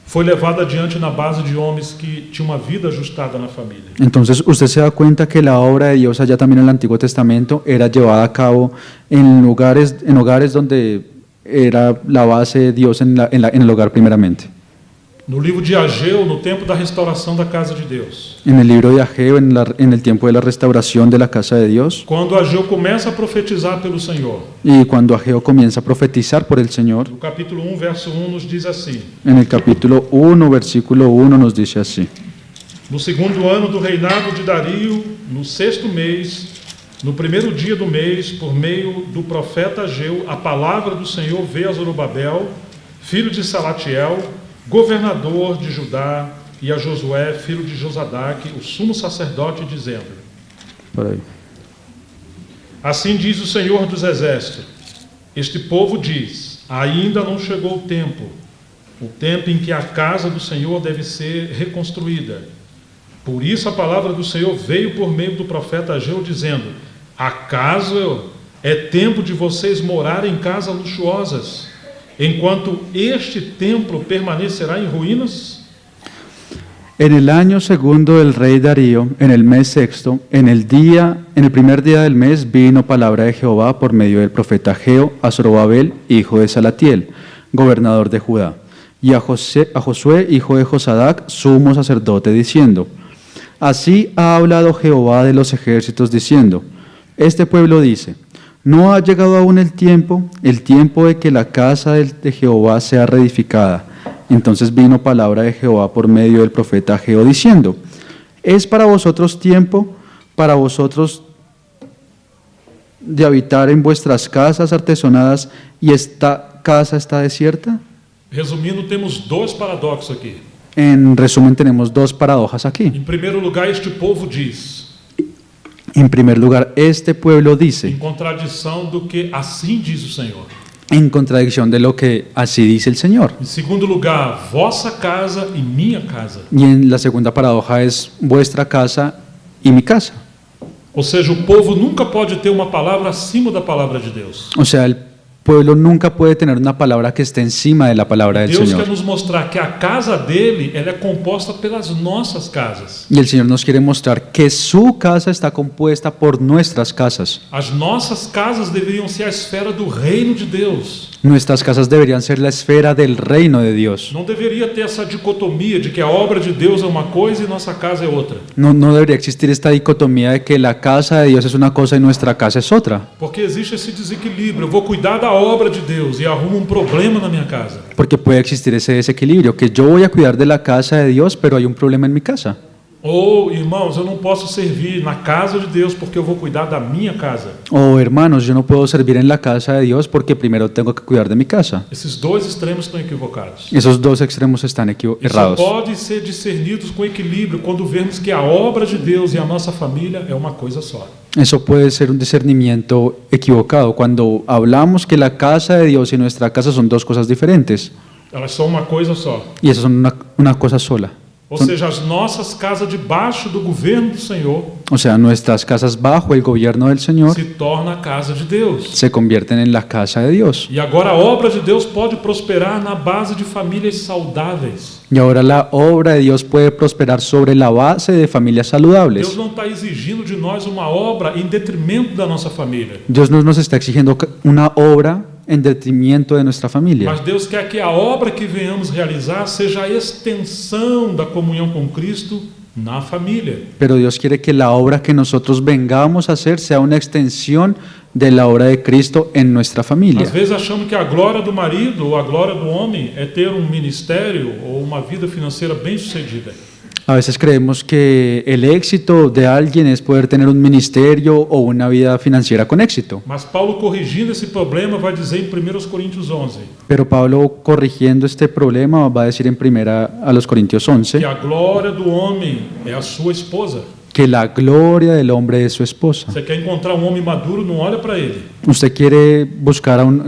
Speaker 1: foi levada adiante na base de homens que tinham uma vida ajustada na família.
Speaker 2: Entonces usted se da cuenta que la obra de Dios allá también en el Antiguo Testamento era llevada a cabo en hogares donde era la base de Dios en el hogar primeramente.
Speaker 1: No livro de Ageu, no tempo da restauração da casa de Deus,
Speaker 2: En el libro de Ageo, en el tiempo de la restauración de la casa de Dios,
Speaker 1: quando Ageu começa a profetizar pelo Senhor,
Speaker 2: y cuando Ageo comienza a profetizar por el Señor,
Speaker 1: no capítulo 1, verso 1, nos diz assim:
Speaker 2: en el capítulo 1, versículo 1 nos dice así.
Speaker 1: no segundo ano do reinado de Dario, no sexto mês, no primeiro dia do mês, por meio do profeta Ageu, a palavra do Senhor veio a Zorobabel, filho de Salatiel, governador de Judá, e a Josué, filho de Josadaque, o sumo sacerdote, dizendo:
Speaker 2: Por ahí.
Speaker 1: assim diz o Senhor dos Exércitos, este povo diz, ainda não chegou o tempo em que a casa do Senhor deve ser reconstruída. Por isso a palavra do Senhor veio por meio do profeta Ageu, dizendo: acaso é tempo de vocês morarem em casas luxuosas, enquanto este templo permanecerá em ruínas?
Speaker 2: En el año segundo del rey Darío, en el mes sexto, en el primer día del mes, vino palabra de Jehová por medio del profeta Ageo a Zorobabel, hijo de Salatiel, gobernador de Judá, y a Josué, hijo de Josadac, sumo sacerdote, diciendo: así ha hablado Jehová de los ejércitos, diciendo: este pueblo dice, no ha llegado aún el tiempo de que la casa de Jehová sea reedificada. Entonces vino palabra de Jehová por medio del profeta Ageo, diciendo: ¿es para vosotros tiempo, para vosotros de habitar en vuestras casas artesonadas, y esta casa está desierta?
Speaker 1: Resumindo, temos dois paradoxos aqui.
Speaker 2: En resumen, tenemos dos paradojas aquí.
Speaker 1: Em primeiro lugar, este povo diz,
Speaker 2: En primer lugar, este pueblo dice,
Speaker 1: em contradição do que assim diz o Senhor.
Speaker 2: en contradicción de lo que así dice el Señor.
Speaker 1: Em segundo lugar, vossa casa e minha casa.
Speaker 2: Y en la segunda paradoja es vuestra casa y mi casa.
Speaker 1: Ou seja, o povo nunca pode ter uma palavra acima da palavra de Deus.
Speaker 2: O sea, el pueblo nunca puede tener una palabra que esté encima de la palabra del
Speaker 1: Deus quer
Speaker 2: Señor.
Speaker 1: nos mostrar que a casa dele ela é composta pelas nossas casas.
Speaker 2: Y el Señor nos quiere mostrar que su casa está compuesta por nuestras casas.
Speaker 1: As nossas casas deveriam ser a esfera do reino de Deus.
Speaker 2: Nuestras casas deberían ser la esfera del reino de Dios.
Speaker 1: Não deveria ter essa dicotomia de que a obra de Deus é uma coisa e nossa casa é outra.
Speaker 2: No debería existir esta dicotomía de que la casa de Dios es una cosa y nuestra casa es otra.
Speaker 1: Porque existe esse desequilíbrio. Eu vou cuidar da obra de Deus e arrumo um problema na minha casa.
Speaker 2: Porque puede existir ese desequilibrio, que yo voy a cuidar de la casa de Dios, pero hay un problema en mi casa.
Speaker 1: Ou, irmãos, eu não posso servir na casa de Deus porque eu vou cuidar da minha casa.
Speaker 2: O hermanos, yo no puedo servir en la casa de Dios porque primero tengo que cuidar de mi casa.
Speaker 1: Esses dois extremos estão equivocados.
Speaker 2: Esos dos extremos están
Speaker 1: E só
Speaker 2: errados.
Speaker 1: pode ser discernidos com equilíbrio quando vemos que a obra de Deus e a nossa família é uma coisa só.
Speaker 2: Eso puede ser un discernimiento equivocado cuando hablamos que la casa de Dios y nuestra casa son dos cosas diferentes.
Speaker 1: Elas são uma coisa só.
Speaker 2: Y eso son una cosa sola.
Speaker 1: Ou seja, as nossas casas debaixo do governo do Senhor
Speaker 2: O sea, nuestras casas bajo el gobierno del Señor
Speaker 1: se torna a casa de Deus.
Speaker 2: se convierten en la casa de Dios.
Speaker 1: E agora a obra de Deus pode prosperar na base de famílias saudáveis.
Speaker 2: Y ahora la obra de Dios puede prosperar sobre la base de familias
Speaker 1: Deus
Speaker 2: saludables.
Speaker 1: não está exigindo de nós uma obra em detrimento da nossa família.
Speaker 2: Dios no nos está exigiendo una obra en detrimento de nuestra familia.
Speaker 1: Mas Deus quer que a obra que venhamos realizar seja a extensão da comunhão com Cristo na família.
Speaker 2: Pero Dios quiere que la obra que nosotros vengamos a hacer sea una extensión de la obra de Cristo en nuestra familia.
Speaker 1: Às vezes achamos que a glória do marido ou a glória do homem é ter um ministério ou uma vida financeira bem-sucedida.
Speaker 2: A veces creemos que el éxito de alguien es poder tener un ministerio o una vida financiera con éxito.
Speaker 1: Mas Paulo, corrigindo esse problema, vai dizer em 1 Coríntios 11
Speaker 2: Pero Pablo, corrigiendo este problema, va a decir en primera a los Corintios 11
Speaker 1: que a glória do homem é a sua esposa.
Speaker 2: que la gloria del hombre es su esposa.
Speaker 1: Você quer encontrar um homem maduro, não olha para ele.
Speaker 2: Usted quiere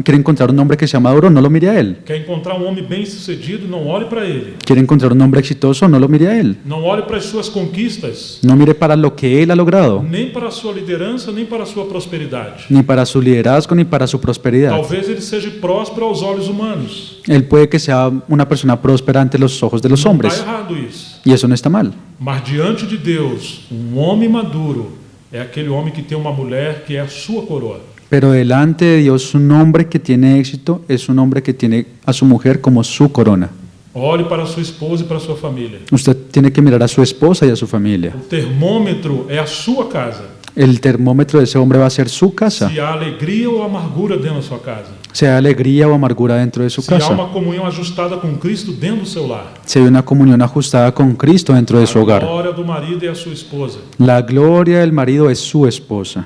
Speaker 2: quiere encontrar un hombre que sea maduro, no lo mire a él.
Speaker 1: Quer encontrar um homem bem-sucedido, não olhe para ele.
Speaker 2: Quiere encontrar un hombre exitoso, no lo mire a él.
Speaker 1: Não olhe para as suas conquistas,
Speaker 2: No mire para lo que él ha logrado,
Speaker 1: nem para a sua liderança, nem para a sua prosperidade.
Speaker 2: ni para su liderazgo, ni para su prosperidad.
Speaker 1: Talvez ele seja próspero aos olhos humanos.
Speaker 2: Él puede que sea una persona próspera ante los ojos de los
Speaker 1: Não está
Speaker 2: hombres,
Speaker 1: errado isso.
Speaker 2: y eso no está mal.
Speaker 1: Mas diante de Deus, um homem maduro é aquele homem que tem uma mulher que é a sua coroa.
Speaker 2: Pero delante de Dios, un hombre que tiene éxito es un hombre que tiene a su mujer como su corona.
Speaker 1: Olhe para a sua esposa e para a sua família.
Speaker 2: Usted tiene que mirar a su esposa y a su familia.
Speaker 1: O termômetro é a sua casa.
Speaker 2: El termómetro de ese hombre va a ser su casa,
Speaker 1: Se há alegria ou amargura dentro da sua casa.
Speaker 2: sea alegría o amargura dentro de su
Speaker 1: Se há
Speaker 2: casa,
Speaker 1: uma comunhão ajustada com Cristo dentro do seu lar.
Speaker 2: si hay una comunión ajustada con Cristo dentro de su
Speaker 1: A
Speaker 2: hogar.
Speaker 1: glória do marido é a sua esposa.
Speaker 2: La gloria del marido es su esposa.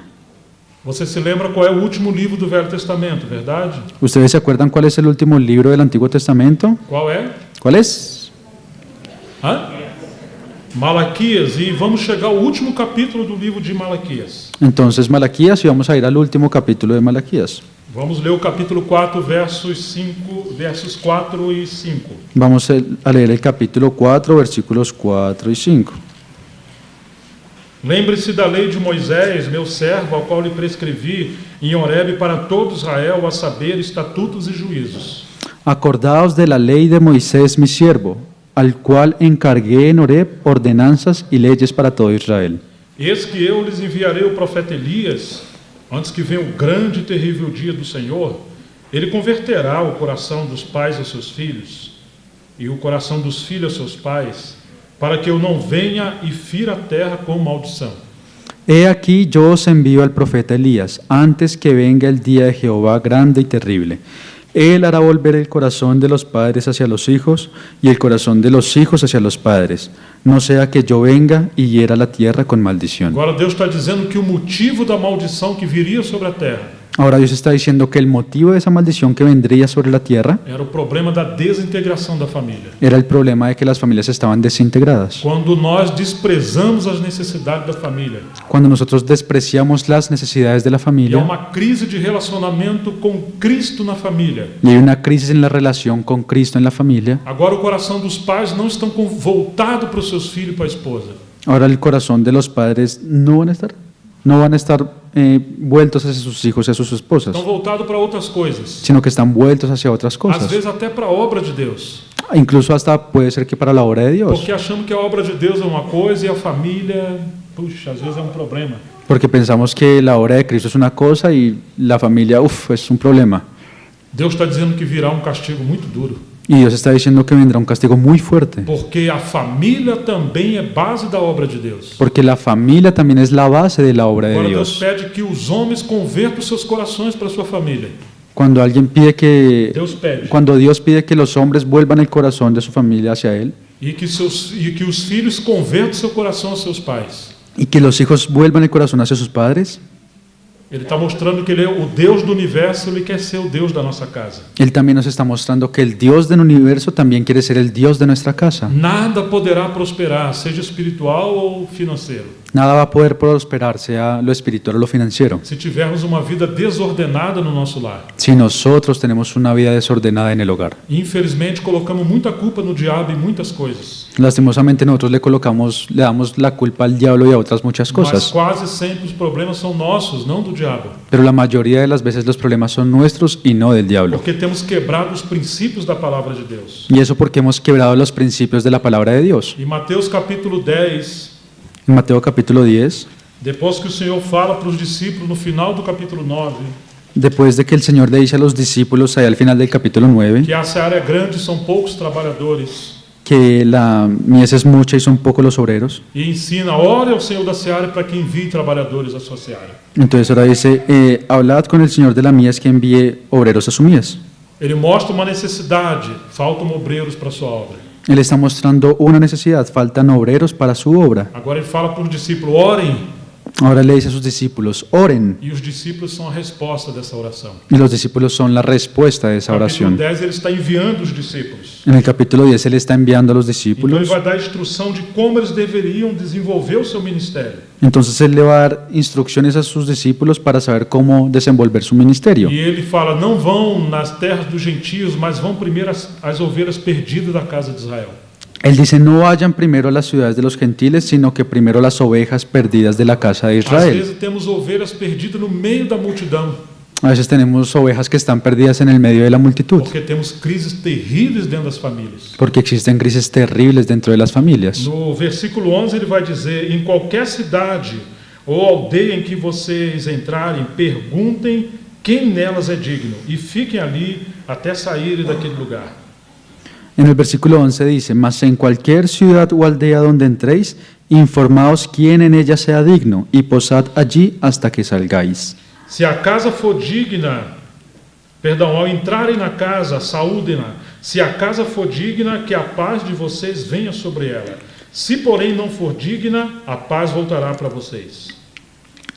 Speaker 1: Você se lembra qual é o último livro do Velho Testamento, verdade?
Speaker 2: ¿Ustedes se acuerdan cuál es el último libro del Antiguo Testamento?
Speaker 1: Qual é?
Speaker 2: ¿Cuál es?
Speaker 1: Hã? Malaquias. E vamos chegar ao último capítulo do livro de Malaquias.
Speaker 2: Entonces Malaquías, y vamos a ir al último capítulo de Malaquías.
Speaker 1: Vamos ler o capítulo 4, versos 4 e 5.
Speaker 2: Vamos a leer el capítulo 4, versículos 4 y 5.
Speaker 1: Lembre-se da lei de Moisés, meu servo, ao qual lhe prescrevi em Horebe para todo Israel, a saber, estatutos e juízos.
Speaker 2: Acordaos de la ley de Moisés, mi siervo, al cual encargué en Horeb ordenanzas y leyes para todo Israel.
Speaker 1: Eis que eu lhes enviarei o profeta Elias, antes que venha o grande e terrível dia do Senhor. Ele converterá o coração dos pais aos seus filhos, e o coração dos filhos aos seus pais, para que eu não venha e fira a terra com maldição.
Speaker 2: He aquí yo os envío al profeta Elías, antes que venga el día de Jehová grande y terrible. Él hará volver el corazón de los padres hacia los hijos y el corazón de los hijos hacia los padres, no sea que yo venga y hiera la tierra con maldición.
Speaker 1: Agora Deus está dizendo que o motivo da maldição que viria sobre a terra
Speaker 2: Ahora Dios está diciendo que el motivo de esa maldición que vendría sobre la tierra
Speaker 1: era o problema da desintegração da família.
Speaker 2: era el problema de que las familias estaban desintegradas.
Speaker 1: Quando nós desprezamos as necessidades da família.
Speaker 2: Cuando nosotros despreciamos las necesidades de la
Speaker 1: E há
Speaker 2: familia
Speaker 1: uma crise de relacionamento com Cristo na família.
Speaker 2: y hay una crisis en la relación con Cristo en la familia,
Speaker 1: Agora o coração dos pais não estão voltado para os seus filhos e para a esposa.
Speaker 2: ahora el corazón de los padres no van a estar vueltos hacia sus hijos y hacia sus esposas,
Speaker 1: Estão voltados para outras coisas.
Speaker 2: sino que están vueltos hacia otras
Speaker 1: Às
Speaker 2: cosas.
Speaker 1: vezes até para a obra de Deus.
Speaker 2: Incluso hasta puede ser que para la obra de Dios,
Speaker 1: Porque achamos que a obra de Deus é uma coisa e a família, puxa, às vezes é um problema.
Speaker 2: porque pensamos que la obra de Cristo es una cosa y la familia, es un problema.
Speaker 1: Deus está dizendo que virá um castigo muito duro.
Speaker 2: Y Dios está diciendo que vendrá un castigo muy fuerte,
Speaker 1: Porque a família também é base da obra de Deus.
Speaker 2: porque la familia también es la base de la obra de
Speaker 1: Agora Deus
Speaker 2: Dios.
Speaker 1: pede que os homens convertam os seus corações para a sua família.
Speaker 2: Cuando Dios pide que los hombres vuelvan el corazón de su familia hacia Él,
Speaker 1: E que os filhos convertam seu coração aos seus pais.
Speaker 2: y que los hijos vuelvan el corazón hacia sus padres,
Speaker 1: Ele está mostrando que Ele é o Deus do universo, Ele quer ser o Deus da nossa casa.
Speaker 2: Él también nos está mostrando que el Dios del universo también quiere ser el Dios de nuestra casa.
Speaker 1: Nada poderá prosperar, seja espiritual ou financeiro,
Speaker 2: Nada va a poder prosperar, sea lo espiritual o lo financiero,
Speaker 1: se tivermos uma vida desordenada no nosso lar.
Speaker 2: si nosotros tenemos una vida desordenada en el hogar.
Speaker 1: E, infelizmente, colocamos muita culpa no diabo em muitas coisas.
Speaker 2: Lastimosamente nosotros le damos la culpa al diablo y a otras muchas
Speaker 1: Mas
Speaker 2: cosas,
Speaker 1: quase sempre os problemas são nossos, não do diabo.
Speaker 2: pero la mayoría de las veces los problemas son nuestros y no del diablo.
Speaker 1: Porque temos quebrado os princípios da palavra de Deus.
Speaker 2: Y eso porque hemos quebrado los principios de la palabra de Dios.
Speaker 1: Em Mateus capítulo 10,
Speaker 2: En Mateo capítulo 10,
Speaker 1: depois que o Senhor fala para os discípulos no final do capítulo 9,
Speaker 2: después de que el Señor le dice a los discípulos ahí al final del capítulo 9,
Speaker 1: que a seara é grande e são poucos trabalhadores,
Speaker 2: que la mies es mucha y son pocos los obreros,
Speaker 1: e ensina, ore ao Senhor da seara para que envie trabalhadores à sua seara.
Speaker 2: entonces ahora dice, hablad con el Señor de la mies que envíe obreros a su mies.
Speaker 1: Ele mostra uma necessidade, faltam obreiros para a sua obra.
Speaker 2: Él está mostrando una necesidad, faltan obreros para su obra.
Speaker 1: Agora ele fala para os discípulos, orem,
Speaker 2: Ahora le dice a sus discípulos, oren,
Speaker 1: e os discípulos são a resposta dessa oração.
Speaker 2: y los discípulos son la respuesta de esa
Speaker 1: No capítulo
Speaker 2: oración.
Speaker 1: 10 ele está enviando os discípulos.
Speaker 2: En el capítulo 10 Él está enviando a los
Speaker 1: Então ele
Speaker 2: discípulos,
Speaker 1: vai dar instrução de como eles deveriam desenvolver o seu ministério.
Speaker 2: entonces Él le va a dar instrucciones a sus discípulos para saber cómo desenvolver su ministerio.
Speaker 1: E ele fala, não vão nas terras dos gentios, mas vão primeiro às ovelhas perdidas da casa de Israel.
Speaker 2: Él dice, no vayan primero a las ciudades de los gentiles, sino que primero a las ovejas perdidas de la casa de
Speaker 1: Às
Speaker 2: Israel.
Speaker 1: vezes temos ovelhas perdidas no meio da multidão,
Speaker 2: A veces tenemos ovejas que están perdidas en el medio de la multitud,
Speaker 1: porque temos crises terríveis dentro das famílias.
Speaker 2: porque existen crisis terribles dentro de las familias.
Speaker 1: No versículo 11 ele vai dizer, em qualquer cidade ou aldeia em que vocês entrarem, perguntem quem nelas é digno e fiquem ali até saírem daquele lugar.
Speaker 2: En el versículo 11 dice, mas en cualquier ciudad o aldea donde entréis, informaos quién en ella sea digno, y posad allí hasta que salgáis.
Speaker 1: Se a casa for digna, perdão, ao entrarem na casa, saúdem-na. Se a casa for digna, que a paz de vocês venha sobre ela. Se, porém, não for digna, a paz voltará para vocês.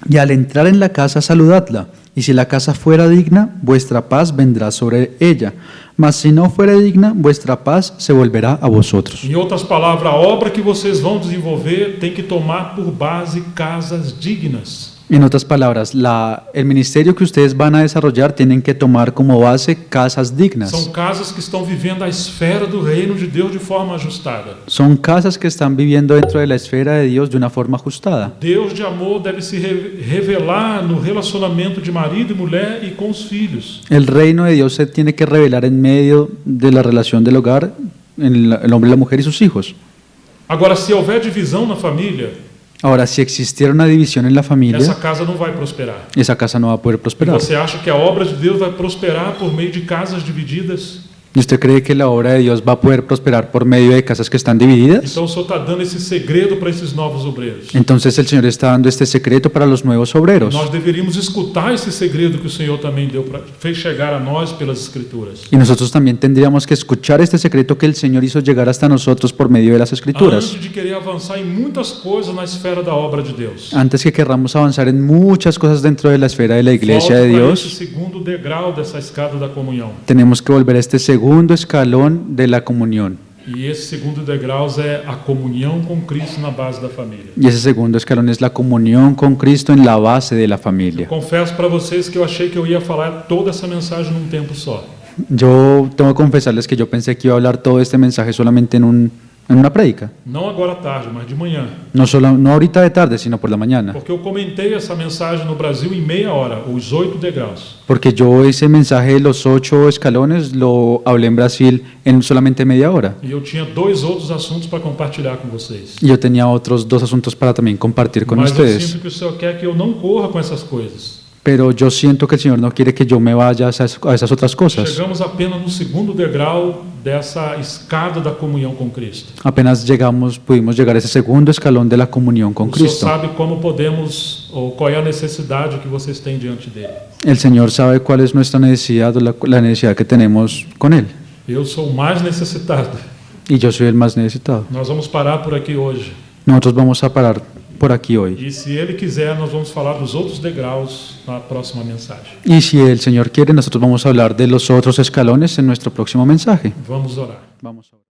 Speaker 2: Y al entrar en la casa, saludadla, y si la casa fuera digna, vuestra paz vendrá sobre ella, mas si no fuera digna, vuestra paz se volverá a vosotros.
Speaker 1: Em outras palavras, a obra que vocês vão desenvolver tem que tomar por base casas dignas.
Speaker 2: En otras palabras, el ministerio que ustedes van a desarrollar tienen que tomar como base casas dignas.
Speaker 1: São casas que estão vivendo a esfera do reino de Deus de forma ajustada.
Speaker 2: Son casas que están viviendo dentro de la esfera de Dios de una forma ajustada.
Speaker 1: Deus de amor deve se revelar no relacionamento de marido e mulher e com os filhos.
Speaker 2: El reino de Dios se tiene que revelar en medio de la relación del hogar, en el hombre, la mujer y sus hijos.
Speaker 1: Agora, se houver divisão na família,
Speaker 2: Ahora, si existiera una división en la
Speaker 1: essa
Speaker 2: familia,
Speaker 1: casa não vai prosperar.
Speaker 2: esa casa no va a poder
Speaker 1: E
Speaker 2: prosperar.
Speaker 1: você acha que a obra de Deus vai prosperar por meio de casas divididas?
Speaker 2: ¿Y usted cree que la obra de Dios va a poder prosperar por medio de casas que están divididas?
Speaker 1: Então o Senhor está dando esse segredo para esses novos obreiros.
Speaker 2: Entonces el Señor está dando este secreto para los nuevos obreros.
Speaker 1: Nós deveríamos escutar esse segredo que o Senhor também fez chegar a nós pelas Escrituras.
Speaker 2: Y nosotros también tendríamos que escuchar este secreto que el Señor hizo llegar hasta nosotros por medio de las Escrituras.
Speaker 1: Antes de querer avançar em muitas coisas na esfera da obra de Deus.
Speaker 2: Antes que querramos avanzar en muchas cosas dentro de la esfera de la iglesia de
Speaker 1: Volte para
Speaker 2: Dios,
Speaker 1: esse segundo degrau dessa escada da comunhão.
Speaker 2: tenemos que volver a este segundo escalón de la comunión.
Speaker 1: E esse segundo degrau é a comunhão com Cristo na base da família.
Speaker 2: Y ese segundo escalón es la comunión con Cristo en la base de la familia.
Speaker 1: Confesso para vocês que eu achei que eu ia falar toda essa mensagem num tempo só.
Speaker 2: Yo tengo que confesarles que yo pensé que iba a hablar todo este mensaje solamente en una prédica.
Speaker 1: Não agora à tarde, mas de manhã.
Speaker 2: No ahorita de tarde, sino por la mañana.
Speaker 1: Porque eu comentei essa mensagem no Brasil em meia hora, os 8 degraus.
Speaker 2: Porque yo ese mensaje de los 8 escalones lo hablé en Brasil en solamente media hora.
Speaker 1: E eu tinha 2 outros assuntos para compartilhar com vocês.
Speaker 2: Y yo tenía otros 2 asuntos para también compartir con
Speaker 1: Mas eu
Speaker 2: ustedes.
Speaker 1: sinto que o Senhor quer que eu não corra com essas coisas.
Speaker 2: Pero yo siento que el Señor no quiere que yo me vaya a esas otras cosas.
Speaker 1: Chegamos apenas no segundo degrau dessa escada da comunhão com Cristo.
Speaker 2: Apenas pudimos llegar a ese segundo escalón de la comunión con
Speaker 1: O Senhor
Speaker 2: Cristo.
Speaker 1: sabe como podemos, ou qual é a necessidade que vocês têm diante dele.
Speaker 2: El Señor sabe cuál es nuestra necesidad o la necesidad que tenemos con Él.
Speaker 1: Eu sou o mais necessitado.
Speaker 2: Y yo soy el más necesitado.
Speaker 1: Nós vamos parar por aqui hoje.
Speaker 2: Nosotros vamos a parar por aquí hoy.
Speaker 1: E se Ele quiser, nós vamos falar dos outros degraus na próxima mensagem.
Speaker 2: Y si el Señor quiere, nosotros vamos a hablar de los otros escalones en nuestro próximo mensaje.
Speaker 1: Vamos orar.
Speaker 2: Vamos a orar.